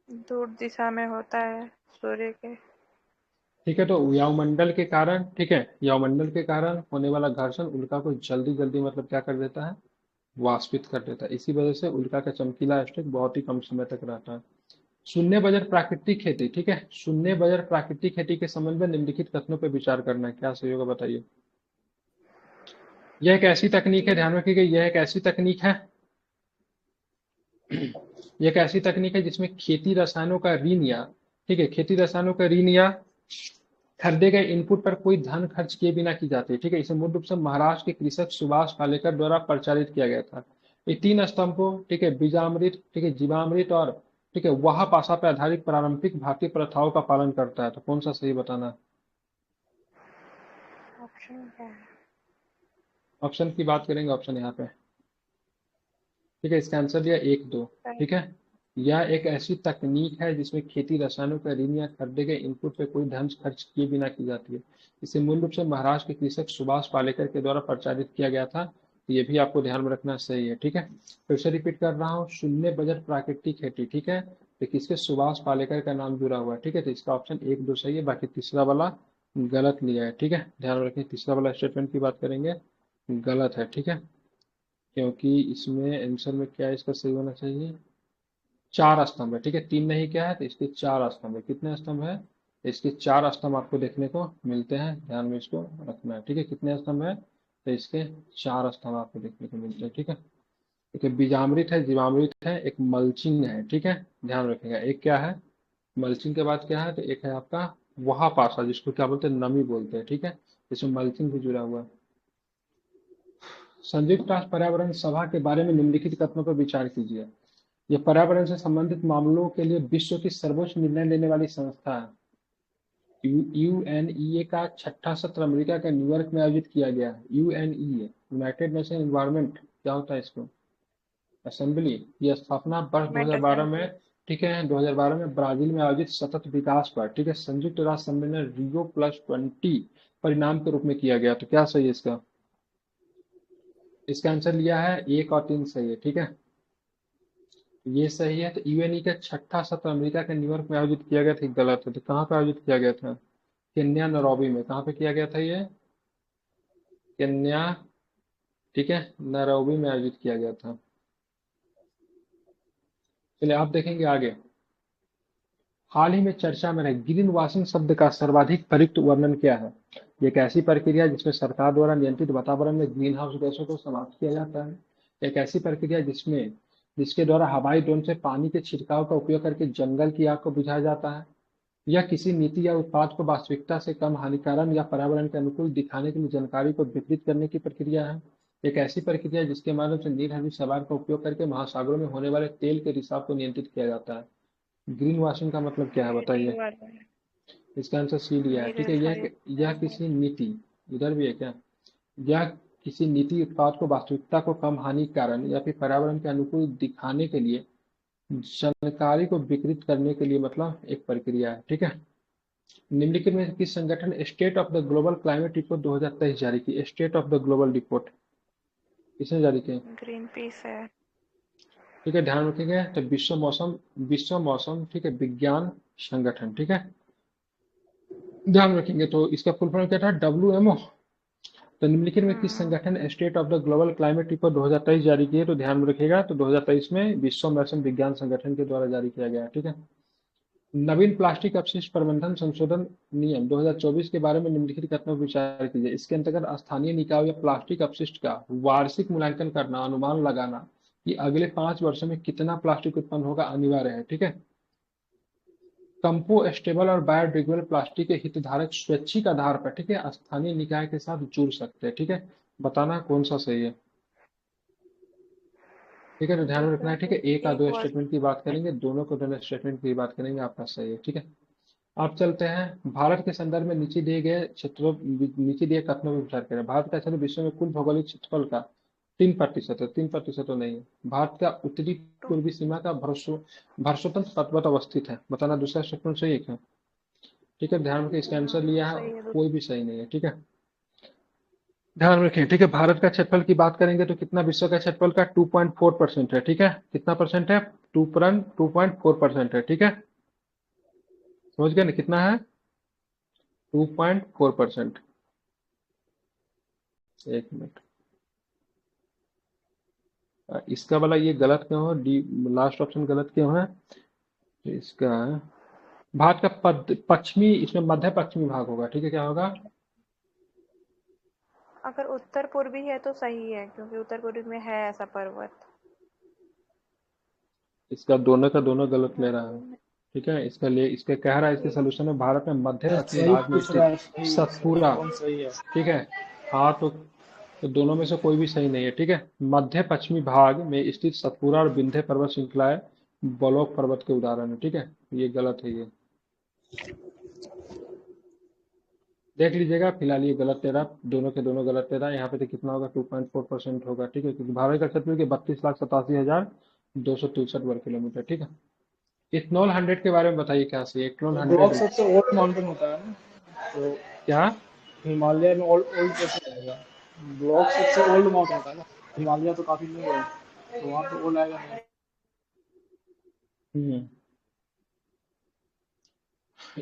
दूर दिशा में होता है सूर्य के। ठीक है, तो वायुमंडल के कारण, ठीक है, वायुमंडल के कारण होने वाला घर्षण उल्का को जल्दी जल्दी मतलब क्या कर देता है, वाष्पित कर देता है। इसी वजह से उल्का का चमकीला स्टेक बहुत ही कम समय तक रहता है। शून्य बजट प्राकृतिक खेती, ठीक है, शून्य बजट प्राकृतिक खेती के संबंध में निम्नलिखित कथनों पर विचार करना है, क्या सही होगा बताइए। यह एक ऐसी तकनीक है, डी। ध्यान रखिएगा, यह एक ऐसी तकनीक है, यह एक ऐसी तकनीक है जिसमें खेती रसायनों का ऋण या, ठीक है, खेती रसायनों का ऋण या खरीदे गए इनपुट पर कोई धन खर्च किए बिना की जाती है। ठीक है, इसे मूल रूप से महाराष्ट्र के कृषक सुभाष पालेकर द्वारा प्रचारित किया गया था। ये 3 स्तंभों, ठीक है, बीजामृत, ठीक है, जीवामृत और, ठीक है, वहा पासा पर आधारित पारंपरिक भारतीय प्रथाओं का पालन करता है। तो कौन सा सही बताना? ऑप्शन क्या है? ऑप्शन की बात करेंगे, ऑप्शन यहाँ पे, ठीक है, इसका आंसर दिया 1, 2। ठीक है, यह एक ऐसी तकनीक है जिसमें खेती रसायनों का ऋण या खरीदे गए इनपुट पे कोई धन खर्च किए बिना की जाती है। इसे मूल रूप से महाराष्ट्र के कृषक सुभाष पालेकर के द्वारा प्रचारित किया गया था। तो ये भी आपको ध्यान में रखना सही है। ठीक है, फिर से रिपीट कर रहा हूँ, शून्य बजट प्राकृतिक खेती। ठीक है, तो किसके, सुभाष पालेकर का नाम जुड़ा हुआ है। ठीक है, तो इसका ऑप्शन 1, 2 सही है, बाकी तीसरा वाला गलत लिया है। ठीक है, ध्यान रखें, तीसरा वाला स्टेटमेंट की बात करेंगे, गलत है। ठीक है, क्योंकि इसमें आंसर में क्या है, इसका सही होना चाहिए 4 स्तंभ है। ठीक है, 3 नहीं क्या है, तो इसके 4 स्तंभ है। कितने स्तंभ है? इसके 4 स्तंभ आपको देखने को मिलते हैं, ध्यान में इसको रखना है। ठीक है, कितने स्तंभ है, तो इसके 4 स्तंभ आपको देखने को मिलते हैं। ठीक है, एक बीजामृत है, जीवामृत है, एक मल्चिंग है। ठीक है, ध्यान रखिएगा, एक क्या है, मल्चिंग के बाद क्या है, तो एक है आपका वहा पासा, जिसको क्या बोलते हैं, नमी बोलते हैं। ठीक है, इसमें मल्चिंग भी जुड़ा हुआ है। संयुक्त राष्ट्र पर्यावरण सभा के बारे में निम्नलिखित कथनों पर विचार कीजिए। यह पर्यावरण से संबंधित मामलों के लिए विश्व की सर्वोच्च निर्णय लेने वाली संस्था है। यूएनईए का 6ठा सत्र अमेरिका के न्यूयॉर्क में आयोजित किया गया है। यूएनईए, यूनाइटेड नेशन एनवायरनमेंट, क्या होता है इसको, असेंबली। यह स्थापना वर्ष मेंट 2012 असेंबली। में, ठीक है, 2012 में ब्राजील में आयोजित सतत विकास पर, ठीक है, संयुक्त राष्ट्र सम्मेलन Rio+20 परिणाम के रूप में किया गया। तो क्या सही है इसका? इसका आंसर लिया है 1 और 3 सही है। ठीक है, ये सही है। तो यूएनई का 6ठा सत्र अमेरिका के न्यूयॉर्क में आयोजित किया गया था, गलत है। तो कहाँ पे आयोजित किया गया था? केन्या नैरोबी में। कहाँ पे किया गया था ये? केन्या, ठीक है, नैरोबी में आयोजित किया गया था। चलिए आप देखेंगे आगे, हाल ही में चर्चा में रहे ग्रीन वॉशिंग शब्द का सर्वाधिक प्रयुक्त वर्णन क्या है? ये एक ऐसी प्रक्रिया है जिसमें सरकार द्वारा नियंत्रित वातावरण में ग्रीन हाउस गैसों को समाप्त किया जाता है। एक ऐसी प्रक्रिया जिसके द्वारा हवाई ड्रोन से पानी के छिड़काव का उपयोग करके जंगल की आग को बुझाया जाता है। यह किसी नीति या उत्पाद को वास्तविकता से कम हानिकारक या पर्यावरण के अनुकूल दिखाने के लिए जानकारी को वितरित करने की प्रक्रिया है। एक ऐसी प्रक्रिया है जिसके माध्यम से नील सवार का उपयोग करके महासागरों में होने वाले तेल के रिसाव को नियंत्रित किया जाता है। ग्रीन वॉशिंग का मतलब क्या है ये डी बताइए? वाला है। इसका आंसर सी लिया है। ठीक है, यह निरधारित। किसी नीति, इधर भी है क्या, यह किसी नीति उत्पाद को वास्तविकता को कम हानिकारक या फिर पर्यावरण के अनुकूल दिखाने के लिए जानकारी को विकृत करने के लिए मतलब एक प्रक्रिया है। ठीक है, निम्नलिखित में किस संगठन ने state of the global climate report 2023 जारी की? State of the global report किसने जारी की? ग्रीन पीस है। ठीक है, ध्यान रखेंगे, तो विश्व मौसम, ठीक है, विज्ञान संगठन। ठीक है, ध्यान रखेंगे, तो इसका फुल फॉर्म क्या था, WMO। तो निम्नलिखित में किस संगठन ने state of the global climate report 2023 जारी की है? तो ध्यान में रखिएगा, तो 2023 में विश्व मौसम विज्ञान संगठन के द्वारा जारी किया गया है। ठीक है, नवीन प्लास्टिक अपशिष्ट प्रबंधन संशोधन नियम 2024 के बारे में निम्नलिखित कथनों पर विचार कीजिए। इसके अंतर्गत स्थानीय निकायों या प्लास्टिक अपशिष्ट का वार्षिक मूल्यांकन करना, अनुमान लगाना कि अगले 5 वर्षों में कितना प्लास्टिक उत्पन्न होगा अनिवार्य है। ठीक है, कंपोस्टेबल और बायोडिग्रेडेबल प्लास्टिक के हितधारक स्वैच्छिक आधार पर, ठीक है, स्थानीय निकाय के साथ जुड़ सकते हैं। ठीक है, बताना कौन सा सही है। ठीक है, तो ध्यान में रखना है। ठीक है, एक या एक दो वर्ड स्टेटमेंट की बात करेंगे, दोनों को दोनों स्टेटमेंट की बात करेंगे, आपका सही है। ठीक है, आप चलते हैं भारत के संदर्भ में नीचे दिए गए क्षेत्रों, नीचे दिए कथनों पर विचार करें। भारत का क्षेत्र विश्व में कुल भौगोलिक क्षेत्रफल का 3% है, 3% तो नहीं है। भारत का उत्तरी टू। पूर्वी सीमा का भरसोतंत्र तटवर्त अवस्थित है। बताना दूसरा स्टेटमेंट सही है। ठीक है, ध्यान रखें, इसका आंसर लिया है, सही है। कोई भी सही नहीं है। ठीक है, ध्यान रखें। ठीक है, भारत का क्षेत्रफल की बात करेंगे तो कितना विश्व का क्षेत्रफल का 2.4% है। ठीक है, कितना परसेंट है? 2.4% है। ठीक है, समझ गए ना कितना है? 2.4%। एक मिनट, इसका वाला ये गलत क्यों है? डी लास्ट ऑप्शन गलत क्यों है? तो इसका भारत का पश्चिमी, इसमें मध्य पश्चिमी भाग होगा। ठीक है, क्या होगा? अगर उत्तर पूर्वी है तो सही है, क्योंकि उत्तर पूर्वी में है ऐसा पर्वत। इसका दोनों का दोनों गलत ले रहा है। हम्म, ठीक है, इसका कह रहा है, इसके ठीक। सोल्यूशन में भारत में मध्य पश्चिमी सही भाग में पूछ रहा स्थित है, सही सही सतपुरा। कौन सही है? ठीक है, हाँ तो दोनों में से कोई भी सही नहीं है। ठीक है, मध्य पश्चिमी भाग में स्थित सतपुरा और विंध्य पर्वत श्रृंखलाएं बलोक पर्वत के उदाहरण है। ठीक है, ये गलत है। ये देख लीजिएगा, फिलहाल ये गलत तेरा, दोनों के दोनों गलत तेरा। यहाँ पे तो कितना होगा? 2.4% होगा। ठीक है, क्योंकि भारत का क्षेत्रफल के 32,87,263 वर्ग किलोमीटर। ठीक है, इथनॉल 100 के बारे में बताइए, क्या सही है? इथनॉल तो 100 ब्लॉक सबसे ओल्ड माउंटेन होता है ना, तो क्या? हिमालय में ओल्ड ओल्ड कैसे आएगा? ब्लॉक सबसे ओल्ड माउंटेन होता है ना, हिमालय तो काफी न्यू है, तो वहाँ तो ओल्ड आएगा नहीं। हम्म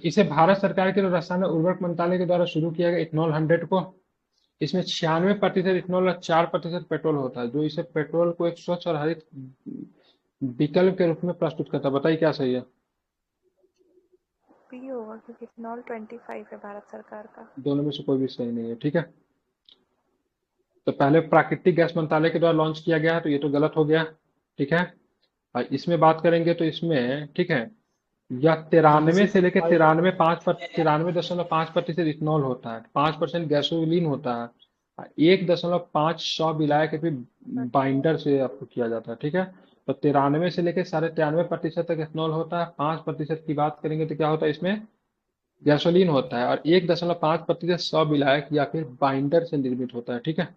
इसे भारत सरकार के रसायन और उर्वरक मंत्रालय के द्वारा शुरू किया गया इथनॉल 100 को। इसमें 96% इथनॉल और 4% पेट्रोल होता है, जो इसे पेट्रोल को एक स्वच्छ और हरित विकल्प के रूप में प्रस्तुत करता है। बताइए क्या सही है? बी होगा, क्योंकि इथेनॉल 25 है भारत सरकार का। दोनों में से कोई भी सही नहीं है। ठीक है, तो पहले प्राकृतिक गैस मंत्रालय के द्वारा लॉन्च किया गया है, तो ये तो गलत हो गया। ठीक है, और इसमें बात करेंगे तो इसमें, ठीक है, यह 93 से लेकर 96.5 है। 93.5% इथनॉल होता है, 5% गैसोलीन होता है, 1.5 विलायक भी बाइंडर से आपको किया जाता है। ठीक है, तो 93 से लेकर 93.5% तक इथनॉल होता है। 5% की बात करेंगे तो क्या होता है? इसमें गैसोलीन होता है, और 1.5% विलायक या फिर बाइंडर से निर्मित होता है। ठीक है,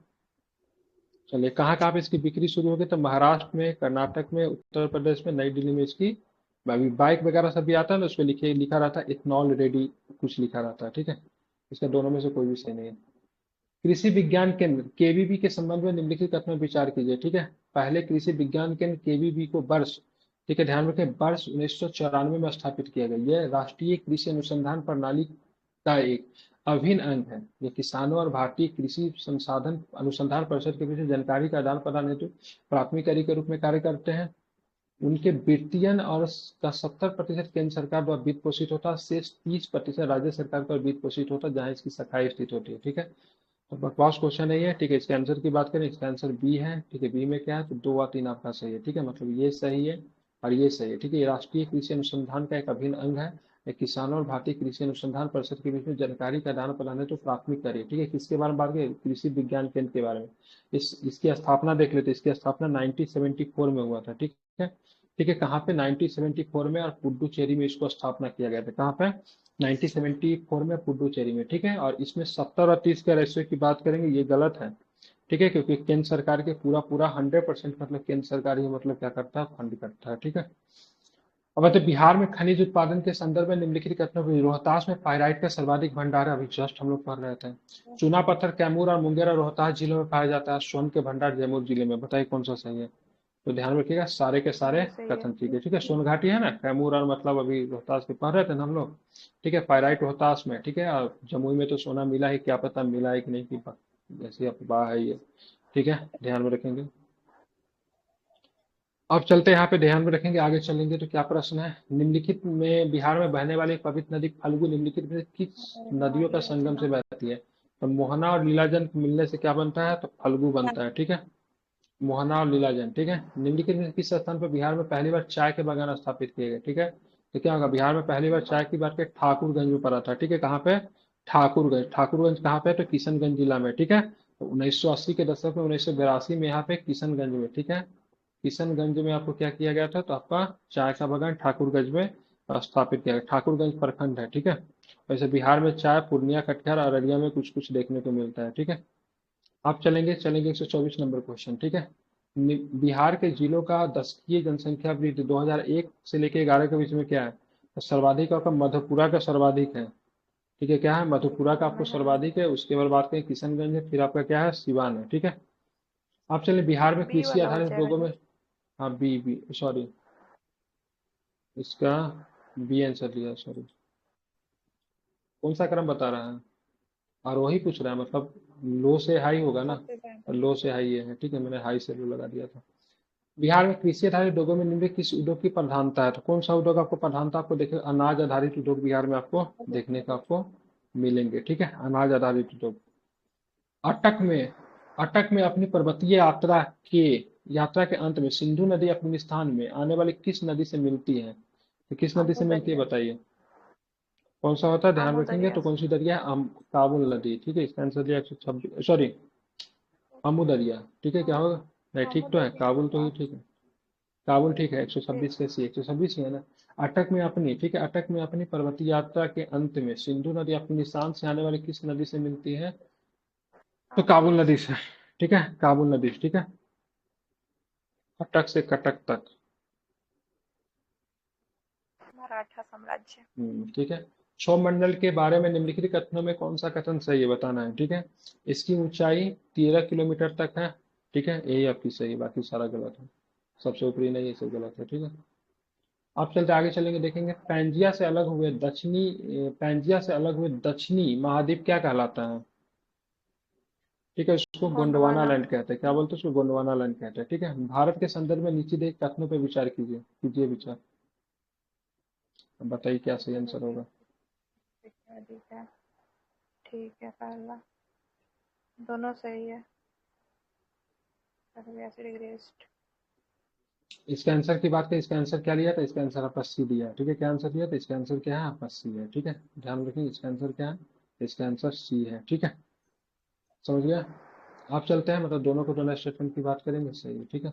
चलिए, कहाँ कहाँ पे इसकी बिक्री शुरू होगी? तो महाराष्ट्र में, कर्नाटक में, उत्तर प्रदेश में, नई दिल्ली में इसकी अभी बाइक वगैरह सब भी आता है ना, उस पर लिखा रहता है इथनॉल रेडी, कुछ लिखा रहता है। ठीक है, इसका दोनों में से कोई भी सही नहीं है। कृषि विज्ञान केंद्र केवीबी के संबंध में निम्नलिखित कथनों पर विचार कीजिए। ठीक है, पहले कृषि विज्ञान केंद्र केवीबी को वर्ष, ठीक है, ध्यान रखें, वर्ष 1994 में स्थापित किया गया। यह राष्ट्रीय कृषि अनुसंधान प्रणाली का एक अभिन्न अंग है। ये किसानों और भारतीय कृषि संसाधन अनुसंधान परिषद के बीच जानकारी का आदान प्रदान हेतु प्राथमिक के रूप में कार्य करते हैं। उनके वित्तीयन और का 70% केंद्र सरकार द्वारा वित्त पोषित होता है, शेष 30% राज्य सरकार द्वारा वित्त पोषित होता है, जहाँ इसकी शाखाएं स्थित होती है। ठीक है, तो बकवास क्वेश्चन नहीं है। ठीक है, इसके आंसर की बात करें, इसका आंसर बी है। ठीक है, बी में क्या है? तो 2 और 3 आपका सही है। ठीक है, मतलब ये सही है और ये सही है। ठीक है, ये राष्ट्रीय कृषि अनुसंधान का एक अभिन्न अंग है। ये किसानों और भारतीय कृषि अनुसंधान परिषद के बीच में जानकारी का आदान प्रदान है तो प्राथमिक कार्य। ठीक है, किसके बारे में बात करें? कृषि विज्ञान केंद्र के बारे में। इसकी स्थापना देख लेते, इसकी स्थापना 1974 में हुआ था। ठीक है, ठीक है, कहाँ पे? 1974 में, और पुडुचेरी में इसको स्थापना किया गया था। कहाँ पे? 1974 में पुडुचेरी में। ठीक है, और इसमें 70 और 30 का रेशियो की बात करेंगे, ये गलत है। ठीक है, क्योंकि केंद्र सरकार के पूरा पूरा 100% मतलब केंद्र सरकार ही मतलब क्या करता है? फंड करता है। ठीक है, अब तो बिहार में खनिज उत्पादन के संदर्भ में निम्नलिखित कथनों को, रोहतास में पाइराइट का सर्वाधिक भंडार है, अभी जस्ट हम लोग पढ़ रहे थे। चूना पत्थर कैमूर और मुंगेर और रोहतास जिलों में पाया जाता है। स्वर्ण के भंडार जयपुर जिले में। बताइए कौन सा सही है? तो ध्यान रखिएगा, सारे के सारे ये सही है। कथन ठीक है। ठीक है, सोन घाटी है ना, कैमूर और मतलब अभी रोहतास के पढ़ रहे थे ना हम लोग। ठीक है, पाइराइट रोहतास में। ठीक है, और जमुई में तो सोना मिला है, क्या पता मिला है कि नहीं, की ऐसी अफवाह है ये। ठीक है, ध्यान में रखेंगे। अब चलते हैं, यहाँ पे ध्यान में रखेंगे, आगे चलेंगे तो क्या प्रश्न है? निम्नलिखित में बिहार में बहने वाली एक पवित्र नदी फल्गु निम्नलिखित में से किस नदियों का संगम से बहती है? तो मोहना और लीलाजन मिलने से क्या बनता है? तो फल्गु बनता है। ठीक है, मोहना और लीलाजन। ठीक है, निम्नलिखित में किस स्थान पर बिहार में पहली बार चाय के बागान स्थापित किए गए? ठीक है, तो क्या होगा? बिहार में पहली बार चाय की बात करें, ठाकुरगंज में पड़ा था। ठीक है, कहाँ पे? ठाकुरगंज। ठाकुरगंज कहाँ पे? तो किशनगंज जिला में। ठीक है, तो 1980 के दशक में, 1982 में यहाँ पे किशनगंज में। ठीक है, किशनगंज में आपको क्या किया गया था, तो आपका चाय का बागान ठाकुरगंज में स्थापित किया गया। ठाकुरगंज प्रखंड है, ठीक है। वैसे बिहार में चाय पूर्णिया, कटिहार, अररिया में कुछ कुछ देखने को मिलता है, ठीक है। आप चलेंगे 124 नंबर क्वेश्चन, ठीक है। बिहार के जिलों का दशकीय जनसंख्या वृद्धि 2001 से लेके 11 के बीच में क्या है, तो सर्वाधिक आपका मधेपुरा का सर्वाधिक है, ठीक है। क्या है, मधेपुरा का आपको सर्वाधिक है। उसके बाद बात करें किशनगंज है, फिर आपका क्या है, सिवान है, ठीक है। आप चलिए बिहार में बी कृषि वाला हो आधारित जाएगा उद्योगों ये। में, हाँ बी सॉरी, इसका बी आंसर लिया, सॉरी। कौन सा क्रम बता रहा है, आरोही पूछ रहा है, मतलब लो से हाई होगा ना, सबसे पहले लो से हाई ये है, ठीक है। मैंने हाई से लो लगा दिया था। बिहार में कृषि आधारित उद्योगों में निम्नलिखित किस उद्योग की प्रधानता है, तो कौन सा उद्योग आपको प्रधानता आपको देखे, अनाज आधारित उद्योग बिहार में आपको देखने को आपको मिलेंगे, ठीक है। अनाज आधारित उद्योग। अटक में, अटक में अपनी पर्वतीय यात्रा के अंत में सिंधु नदी अफगानिस्तान में आने वाली किस नदी से मिलती है, तो किस नदी से आमू मिलती है दरिया। बताइए। कौन सा होता है, ध्यान आमू रखेंगे, दरिया तो कौन से। सी दरिया है, काबुल नदी, ठीक है। इसका आंसर दिया 126, सॉरी अमू दरिया, ठीक है। क्या होगा, नहीं आमू ठीक तो है, दरिया काबुल तो होगा। ही ठीक है। काबुल ठीक है, ठीक। 126 कैसी, 126 ही है ना। अटक में अपनी, ठीक है, अटक में अपनी पर्वतीय यात्रा के अंत में सिंधु नदी अफगानिस्तान से आने वाली किस नदी से मिलती है, तो आमू काबुल नदी से, ठीक है, काबुल नदी, ठीक है। अटक से कटक तक, मराठा साम्राज्य। ठीक है। क्षोभ मंडल के बारे में निम्नलिखित कथनों में कौन सा कथन सही है बताना है, ठीक है। इसकी ऊंचाई 13 किलोमीटर तक है, ठीक है, यही आपकी सही है, बाकी सारा गलत है। सबसे ऊपरी नहीं, ये सब गलत है, ठीक है। आप चलते आगे चलेंगे, देखेंगे पैंजिया से अलग हुए दक्षिणी महाद्वीप क्या कहलाता है, ठीक है। उसको गोंडवाना गोंडवाना। लैंड कहते हैं, क्या बोलते हैं उसको, गोंडवाना लैंड कहते हैं, ठीक है। भारत के संदर्भ में नीचे दिए कथनों पर विचार कीजिए, कीजिए विचार। अब बताइए क्या सही आंसर होगा। ठीक है। ठीक है पहला। दोनों सही है। 82 डिग्री ईस्ट। इसके आंसर की बात करें, इसका आंसर क्या लिया था, इसका आंसर आपका सी दिया है, ठीक है। क्या आंसर दिया था, इसका आंसर क्या है, आपका सी है, ठीक है। ध्यान रखेंगे, इसका आंसर क्या है, इसका आंसर सी है, ठीक है। समझ गया। आप चलते हैं, मतलब दोनों को दोनों स्टेटमेंट की बात करेंगे, सही है, ठीक है।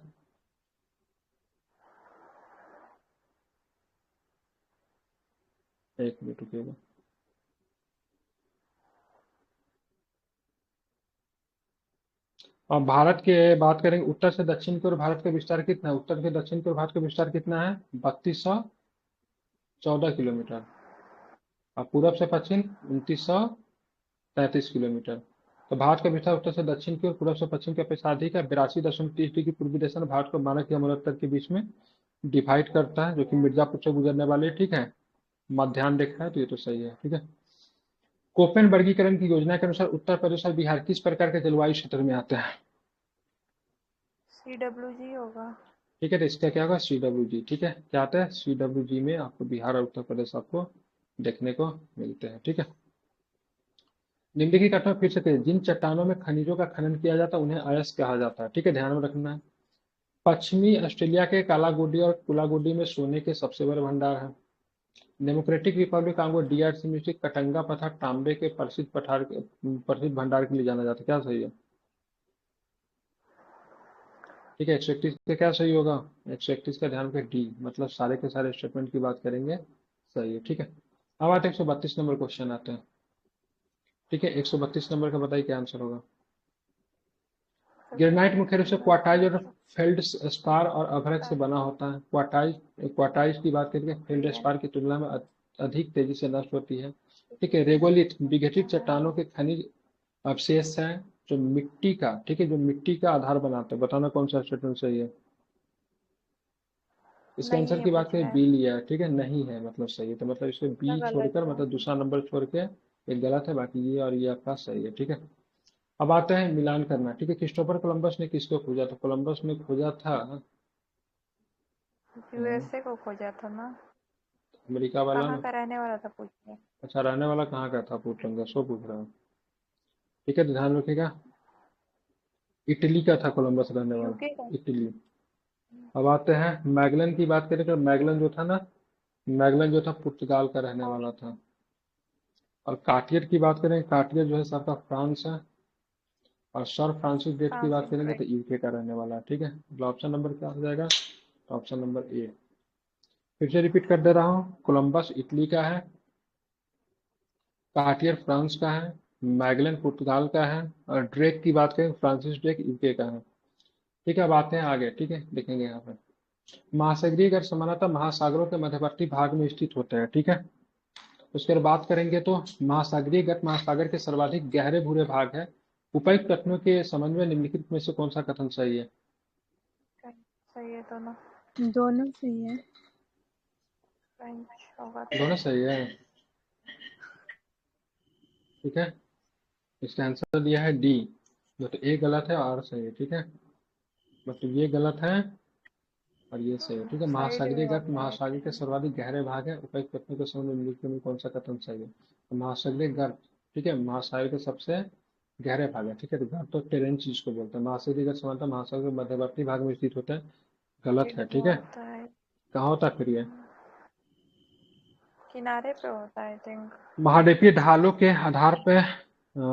एक मिनट रुकिएगा। अब भारत के बात करेंगे, उत्तर से दक्षिण की ओर भारत का विस्तार कितना है, उत्तर से दक्षिण की ओर भारत का विस्तार कितना है, 3214 किलोमीटर। और पूरब से पश्चिम 2933 किलोमीटर। तो भारत का विस्तार उत्तर से दक्षिण की ओर, पूरब से पश्चिम की अपेक्षा अधिक है। 82.30 डिग्री पूर्वी दिशा भारत को भारत के अमृतसर के बीच में डिवाइड करता है, जो कि मिर्जापुर से गुजरने वाले, ठीक है, मध्याह्न रेखा है, तो ये तो सही है, ठीक है। कोपेन वर्गीकरण की योजना के अनुसार उत्तर प्रदेश और बिहार किस प्रकार के जलवायु क्षेत्र में आते हैं, CWG होगा। ठीक है। तो इसका क्या होगा, CWG, ठीक है। क्या आता है, CWG में आपको बिहार और उत्तर प्रदेश आपको देखने को मिलते हैं, ठीक है। निम्नलिखित कथनों में फिर से कहिए, जिन चट्टानों में खनिजों का खनन किया जाता है उन्हें अयस्क कहा जाता है, ठीक है, ध्यान में रखना है। पश्चिमी ऑस्ट्रेलिया के कालागुडी और कुलागुडी में सोने के सबसे बड़े भंडार हैं। Democratic Republic Congo DRC music Katanga पत्थर तांबे के प्रसिद्ध भंडार के लिए जाना जाता है, क्या सही है, ठीक है। 131 का क्या सही होगा, 131 का ध्यान रखें डी, मतलब सारे के सारे स्टेटमेंट की बात करेंगे, सही है, ठीक है। अब आते हैं 132 नंबर क्वेश्चन आते हैं, ठीक है। 132 नंबर का बताइए क्या आंसर होगा। ग्रेनाइट मुख्य रूप से क्वार्टाइज और फेल्डस्पार और अभ्रक से बना होता है। क्वार्टाइज की बात करेंगे, फेल्डस्पार की तुलना में अधिक तेजी से नष्ट होती है, ठीक है। रेगोलिथ विघटित चट्टानों के खनिज अवशेष हैं जो मिट्टी का, ठीक है, जो मिट्टी का आधार बनाते हैं। बताना कौन सा स्टेटमेंट सही है। इसके नहीं आंसर है की बात पूछ करें, रहे हैं। बी लिया है, ठीक है, नहीं है मतलब सही है, तो मतलब इसमें क्या बी गलत छोड़कर, है। मतलब दूसरा नंबर छोड़ के एक गलत है, बाकी ये और ये आपका सही है, ठीक है। अब आते हैं मिलान करना, ठीक है। क्रिस्टोफर कोलंबस ने किसको खोजा था, कोलंबस ने खोजा था USA को खोजा था ना। अमेरिका वाला कहाँ ना। का रहने वाला था पूछ रहे हैं। अच्छा, रहने वाला कहाँ का था पूछ लूंगा, सो पूछ रहा हूँ, ठीक है, तो ध्यान रखिएगा। इटली का था कोलंबस रहने वाला, UK का। इटली। अब आते हैं मैगलन की बात करें, तो मैगलन जो था ना, मैगलन जो था पुर्तगाल का रहने वाला था। और कार्टियर की बात करें, कार्टियर जो है सबका फ्रांस है। और सर फ्रांसिस ड्रेक की बात फ्रांसिस करेंगे ड्रेक। तो यूके का रहने वाला है, ठीक है। मतलब ऑप्शन नंबर क्या हो जाएगा? तो ऑप्शन नंबर ए। फिर से रिपीट कर दे रहा हूँ, कोलंबस इटली का है, कार्टियर फ्रांस का है, मैगलन पुर्तगाल का है, और ड्रेक की बात करें फ्रांसिस ड्रेक यूके का है। ठीक है, अब आते हैं आगे, ठीक है, देखेंगे यहाँ पे। महासागरीय गर्त सामान्यतः महासागरों के मध्यवर्ती भाग में स्थित होते हैं, ठीक है। उसके बाद बात करेंगे तो महासागरीय गर्त महासागर के सर्वाधिक गहरे भूरे भाग है। उपयुक्त कथनों के संबंध में निम्नलिखित में से कौन सा कथन सही है? सही है दोनों। दोनों सही है। फ्रेंच होगा दोनों तो। सही है, ठीक है। इसका आंसर दिया है डी, जो तो ए गलत है और सही है, ठीक है। मतलब ये गलत है और ये सही है, ठीक है। सही महासागरीय गर्त होगा महासागर के सर्वाधिक गहरे भाग है। उपयुक्त कथनों के संबंध में निम्नलिखित में कौन सा कथन सही है? तो महासागरीय गर्त, ठीक है, महासागर के सबसे गहरे भाग है, ठीक है। तो गर्त तो टेरेन चीज को बोलते हैं। महासागरीय गर्त सामान्यतः महासागर के मध्यवर्ती भाग में स्थित होता है, गलत है, ठीक है। होता है। कहाँ होता है फिर ये? किनारे पे होता है आई थिंक। महाद्वीपीय ढालों के आधार पर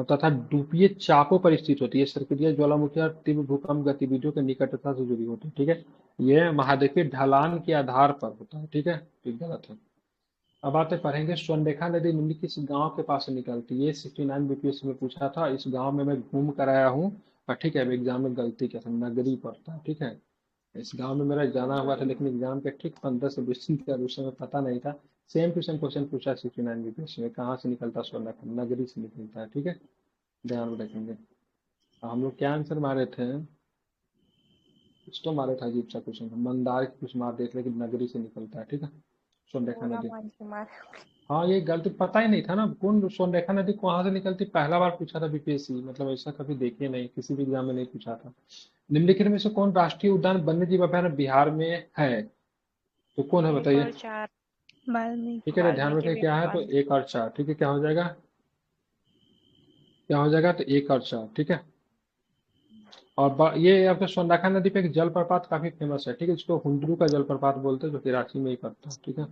तथा द्वीपीय चापों पर स्थित होती है। सर्कदीय ज्वालामुखी और तीव्र भूकंप गतिविधियों के निकटता से जुड़ी होती है, ठीक है। ये महाद्वीपीय ढलान के आधार पर होता है, ठीक है, तो ये गलत है। अब आते पढ़ेंगे, स्वर्णरेखा नदी निम्नलिखित किस गांव के पास से निकलती है? ये 69 बीपीएससी में पूछा था। इस गांव में मैं घूम कर आया हूँ, और ठीक है, अब एग्जाम में गलती क्या था, नगरी पड़ता है, ठीक है। इस गांव में मेरा जाना हुआ था, लेकिन एग्जाम के ठीक 15 से 20 दिन के उस समय पता नहीं था। सेम टू सेम क्वेश्चन पूछा 69 बीपीएससी में, कहाँ से निकलता है स्वर्णरेखा? नगरी से निकलता है, ठीक है, ध्यान में रखेंगे। हम लोग क्या आंसर मारे थे? कुछ तो मारे था अजीब सा क्वेश्चन, मंदार की कुछ मार देख, लेकिन नगरी से निकलता है, ठीक है, स्वर्णरेखा पूरा नदी। मान के मारे। हाँ, ये गलती पता ही नहीं था ना, कौन स्वर्णरेखा नदी कहाँ से निकलती, पहला बार पूछा था बीपीएससी, मतलब ऐसा कभी देखे नहीं, किसी भी एग्जाम में नहीं पूछा था। निम्नलिखित में से कौन राष्ट्रीय उद्यान वन्य जीव अभयारण्य बिहार में है? तो कौन है एक बताइए? और 4। ठीक वाल्मीकि। है, तो ध्यान वाल्मीकि रखें क्या है, तो विहार। 1 और 4, ठीक है, क्या हो जाएगा? क्या हो जाएगा? तो 1 और 4, ठीक है। और ये आपके सोनदाखा नदी पे एक जलप्रपात काफी फेमस है, ठीक है, इसको हुंडरू का जलप्रपात बोलते हैं, जो कि रांची में ही पड़ता है, ठीक है।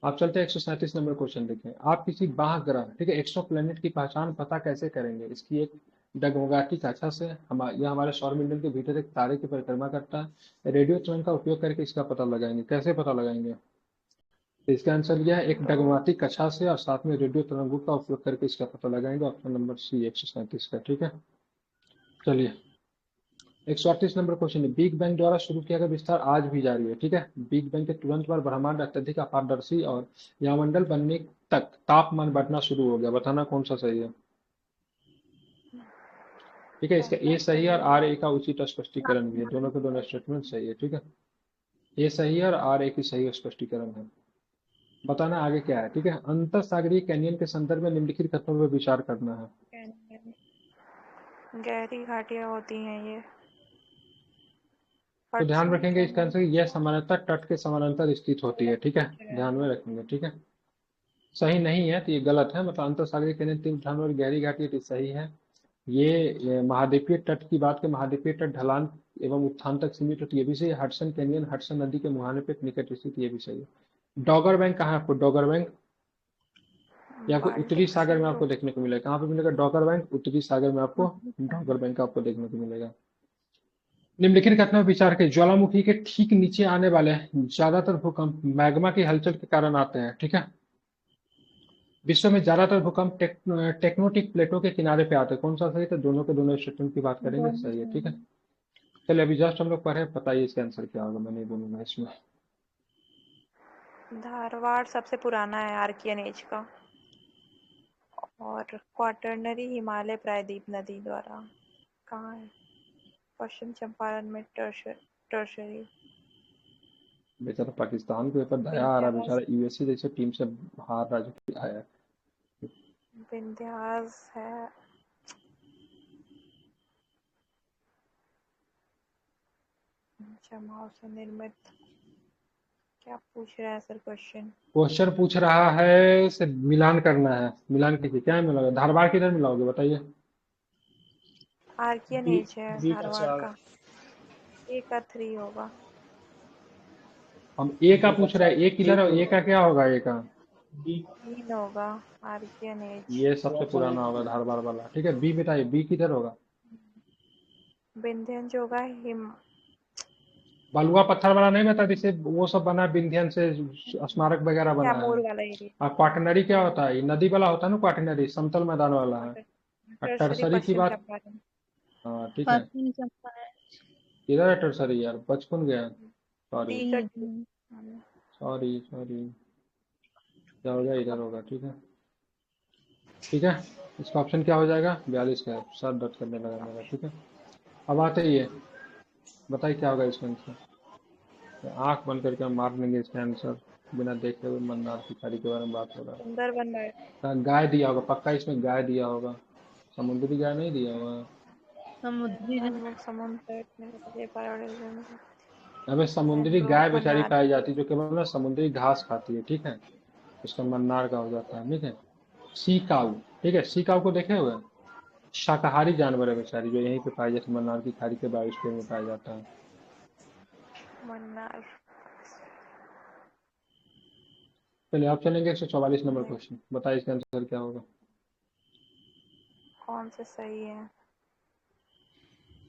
आप चलते हैं 137 नंबर क्वेश्चन देखें। आप किसी बाह्य ग्रह, ठीक है, एक्सोप्लैनेट की पहचान पता कैसे करेंगे? इसकी एक डगमगाती कक्षा से यह हमारे सौरमंडल के भीतर एक तारे की परिक्रमा करता है। रेडियो तरंग का उपयोग करके इसका पता लगाएंगे। कैसे पता लगाएंगे? तो इसका आंसर यह है, एक डगमगाती कक्षा से और साथ में रेडियो तरंगों का उपयोग करके इसका पता लगाएंगे। ऑप्शन नंबर सी 137 का, ठीक है। चलिए 138 नंबर क्वेश्चन है, बिग बैंग द्वारा शुरू किया गया विस्तार आज भी जारी है, ठीक है। बिग बैंग के तुरंत बाद ब्रह्मांड अत्यधिक अपारदर्शी और यामंडल बनने तक तापमान बढ़ना शुरू हो गया। बताना कौन सा सही है? ठीक है, इसका ए सही है और आर ए का उचित स्पष्टीकरण भी है। दोनों के दोनों स्टेटमेंट सही है, ठीक है। ए सही है और आर ए की सही स्पष्टीकरण है। बताना आगे क्या है, ठीक है। अंतर सागरीय कैनियन के संदर्भ में निम्नलिखित कथनों पर विचार करना है। गहरी घाटियां होती हैं ये। तो ध्यान हडसन रखेंगे इसका कैनियन। आंसर, यह समानांतर तट के समानांतर स्थित होती है, ठीक है, ध्यान में रखेंगे, ठीक है। सही नहीं है तो ये गलत है, मतलब अंतर सागरीय कैनियन तीव्र ढलान और गहरी घाटी तो सही है। ये महाद्वीपीय तट की बात के महाद्वीपीय तट ढलान एवं उत्थान तक सीमित होती है, ये भी सही है। हडसन कैनियन हडसन नदी के मुहाने पे निकट स्थित, ये भी सही है। डॉगर बैंक कहाँ है आपको? डॉगर बैंक ये आपको उत्तरी बाल्टिक सागर सी में आपको तो। देखने को मिलेगा। कहाँ पे मिलेगा डॉगर बैंक? उत्तरी सागर में आपको डॉगर बैंक आपको देखने को मिलेगा। निम्नलिखित घटना पर विचार करें, ज्वालामुखी के ठीक नीचे आने वाले ज्यादातर भूकंप मैग्मा की हलचल के कारण आते हैं, ठीक है। विश्व में ज्यादातर भूकंप टेक्टोनिक प्लेटों के किनारे पे आते हैं। कौन सा सही? तो दोनों के दोनों स्टेटमेंट की बात करेंगे, दोनों सही है, सही ठीक है। है। चलिए अभी जस्ट हम लोग पढ़े, बताइए इसका आंसर क्या होगा, मैं नहीं बोलूंगा इसमें। धारवाड़ सबसे पुराना है आर्कियन एज का। और क्वाटरनरी हिमालय प्रायद्वीप नदी द्वारा। कहाँ है? पश्चिम चंपारण में टर्शरी। बेचारा पाकिस्तान के ऊपर दया आ रहा है, विंध्यास। बेचारा यूएसए जैसे टीम से हार रहा जो आया है। विंध्यास है। जमाव से निर्मित। क्या पूछ रहा है सर क्वेश्चन? क्वेश्चन पूछ रहा है से मिलान करना है। मिलान कीजिए, क्या मिलाओगे? धारवाड़ किधर मिलाओगे बताइए? आर्कियन बी एज है बी का धारवाड़ 4 का। ए का 3 होगा। हम ए का बी का पूछ रहे हैं, 4 ए किधर है? एक ही ए का होगा। क्या होगा? ए का बी 3 होगा। Archean age. ये तो सबसे ऑप्शन पुराना होगा धारवाड़ वाला, ठीक है। बी बताइए, बी किधर होगा? विंध्यन जो होगा बलुआ पत्थर वाला नहीं बता, जिसे वो सब बना है विंध्यन से, स्मारक वगैरह बना है। कैमूर वाला एरिया। और क्वाटरनरी क्या होता है? ये नदी वाला होता है ना, क्वाटरनरी समतल मैदान वाला है। और टर्सरी टर्सरी की पश्चिम बात, चंपारण। हाँ ठीक है। पश्चिम चंपारण। किधर है टर्सरी यार, बचपन गया। Sorry ticket. सॉरी सॉरी, क्या हो गया, इधर होगा, ठीक है ठीक है। इसका ऑप्शन क्या हो जाएगा? 42 का है। सर दर्द करने लगा मेरा, ठीक है। अब आते ही है, बताइए क्या होगा इसका आंसर। आंख बंद करके हम मार लेंगे इसका आंसर, बिना देखे हुए। मन्नार की खाड़ी के बारे में बात हो रहा सुंदरबन है। है। गाय दिया होगा पक्का, इसमें गाय दिया होगा। समुद्री गाय नहीं दिया होगा। समुद्री हम समुद्र तट में रहते पर्यावरण हमें समुद्री मैंग्रोव गाय बेचारी मन्नार। पाई जाती है, जो केवल ना समुद्री घास खाती है, ठीक है। उसका मन्नार का हो जाता है, ठीक है। सी काऊ, ठीक है। सी काऊ को देखे हुए? शाकाहारी जानवर है बेचारी, जो यहीं पे पाई जाती है, मन्नार की खाड़ी के बायोस्फीयर में पाया जाता है। मन्नार। चलिए आप चलेंगे 144 नंबर ये क्वेश्चन, बताइए इसका आंसर क्या होगा। कौन से सही है?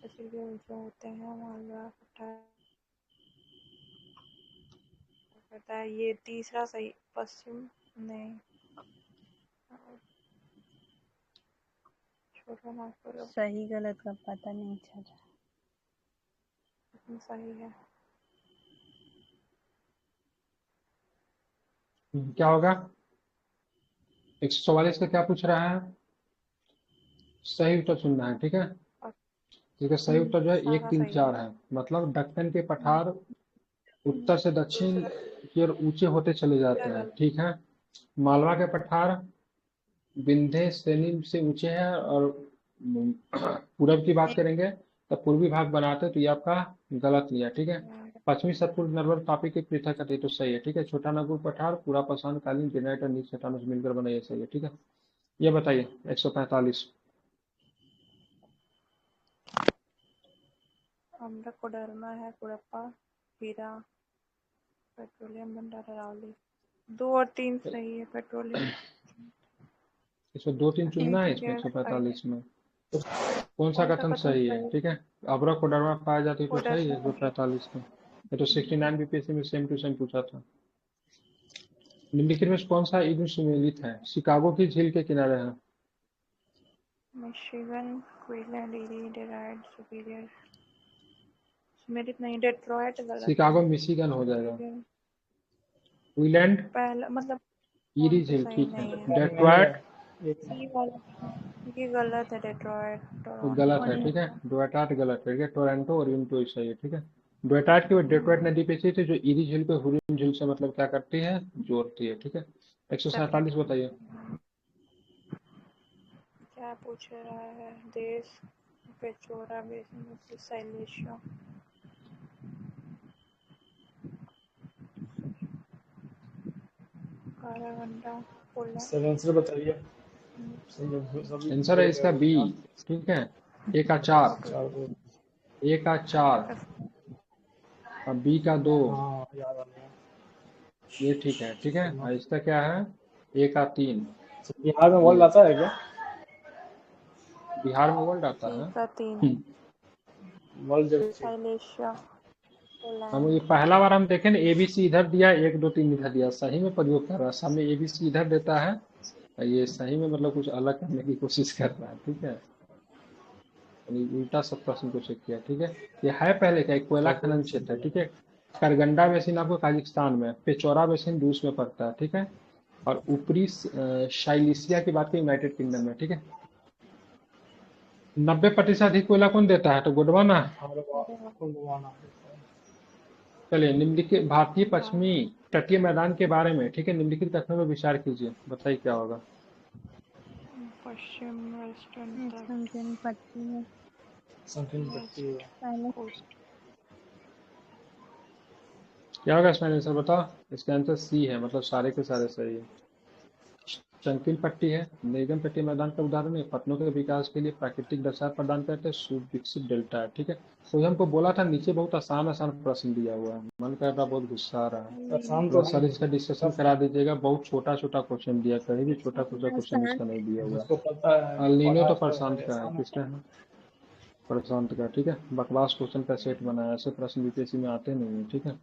पृथ्वी के ऊंचे होते हैं मालवा पता है। ये तीसरा सही। पश्चिम नहीं, छोटा नागपुर सही गलत का पता नहीं चला। सही है। क्या होगा? 144 का क्या पूछ रहा है? सही उत्तर चुनना है, ठीक है। और इसका सही उत्तर जो है एक सारा तीन सही है। चार है। मतलब दक्कन के पठार उत्तर से दक्षिण की ओर ऊंचे होते चले क्या जाते हैं, गलत? ठीक है। मालवा के पठार विंध्य श्रेणी से ऊंचे हैं, और पूरब की बात करेंगे तो पूर्वी भाग बनाते हैं, तो ये आपका गलत लिया, ठीक है। पश्चिमी सतपुर नर्मदा तापी के पृथक है, तो सही है, ठीक है। छोटा नागपुर पठार पूरा पाषाण कालीन ग्रेनाइट और नीच चट्टानों से मिलकर बना, ये सही है, ठीक है। ये बताइए 145। अम्र कोडरमा है कुड़प्पा हीरा पेट्रोलियम भंडार अरावली। 2 और 3 सही है। पेट्रोलियम इसमें 2 3 चुनना है इसमें सही है। 145 में। तो कौन सा कौन सा कथन कथन सही है, सही है? ठीक है। अब्रा कोडरमा पाया जाती है, तो सही है कोडरमा। 145 में। ये तो 69 बीपीएससी में सेम टू सेम पूछा था। निम्नलिखित में से कौन सा इल्म सुमेलित है? शिकागो की झील के किनारे है। Michigan Queensland eerie Detroit superior. Merit नहीं, डेट्रॉयट गलत है। शिकागो मिशिगन हो जाएगा। सुपीरियर विलैंड पहला मतलब ईरी कौन सा झील, सही ठीक है। नहीं है? नहीं है। डेट्रॉयट एक सी वाला ये गलत है। डेट्रॉयट गलत टोरंटो है, नहीं ठीक है। है। डोएटाट गलत है, ठीक है। टोरंटो और यूनिटो सही है, ठीक है। डोएटाट की वो डेट्रॉयट नदी पे स्थित है, जो ईरी झील को हुरिन झील से मतलब क्या करती है, जोड़ती है, ठीक है। 147 सेपरेट। बताइए। क्या पूछ रहा है? देश Pechora basin Silesia Karaganda Poland. Sir answer बताइए। सभी आंसर है बोल रहे इसका हो बी, याद। ठीक है। ए का 4, चार तो ए का 4 और बी का 2, हाँ याद आ गया। ये ठीक है, ठीक है। और इसका क्या है? ए का 3। सर, बिहार में वर्ल्ड ये आता है क्या? बिहार में वर्ल्ड आता सी है। का 3 वर्ल्ड जगह चाहिए। साइलेशिया हम ये पोलैंड। पहला बार हम देखें ना, एबीसी इधर दिया, 1 2 3 इधर दिया, सही में प्रयोग कर रहा है। सामने एबीसी इधर देता है, और ये सही में मतलब कुछ अलग करने की कोशिश कर रहा है, ठीक है। यानी उल्टा सब प्रश्न को चेक किया, ठीक है। ये है पहले का एक कोयला खनन क्षेत्र है, ठीक है। करगंडा बेसिन आपको काजाकिस्तान में, पेचोरा बेसिन रूस में पड़ता है, ठीक है। और ऊपरी साइलिसिया की बात की यूनाइटेड किंगडम में, ठीक है। 90% अधिक कोयला कौन देता है? तो गोंडवाना। गोंडवाना। चलिए, निम्नलिखित भारतीय पश्चिमी तटीय मैदान के बारे में, ठीक है, निम्नलिखित कथनों पर विचार कीजिए, बताइए क्या होगा। पश्चिम वेस्टर्न तट संकीर्ण पट्टी है। संकीर्ण पट्टी है। पहले कोस्ट। क्या होगा इसमें आंसर बताओ। इसका आंसर सी है, मतलब सारे के सारे सही है। संकीर्ण पट्टी है निर्गम तटीय मैदान का उदाहरण है। पत्तनों के विकास के लिए प्राकृतिक दशा प्रदान करते हैं। सुविकसित डेल्टा है, ठीक है। तो हमको बोला था नीचे बहुत आसान आसान प्रश्न दिया हुआ है, मन कर रहा बहुत गुस्सा आ रहा है। आसान तो थोड़ा है सर नहीं। इसका डिस्कशन टफ करा दीजिएगा, बहुत छोटा छोटा क्वेश्चन दिया, कहीं भी छोटा छोटा क्वेश्चन आसान इसका नहीं दिया हुआ मुझको पता है, है। अल्नीनो पढ़ा तो तो प्रशांत है। का है, आसान है। किसका है? प्रशांत का, ठीक है। बकवास क्वेश्चन का सेट बनाया, ऐसे प्रश्न यूपीएससी में आते नहीं है, ठीक है।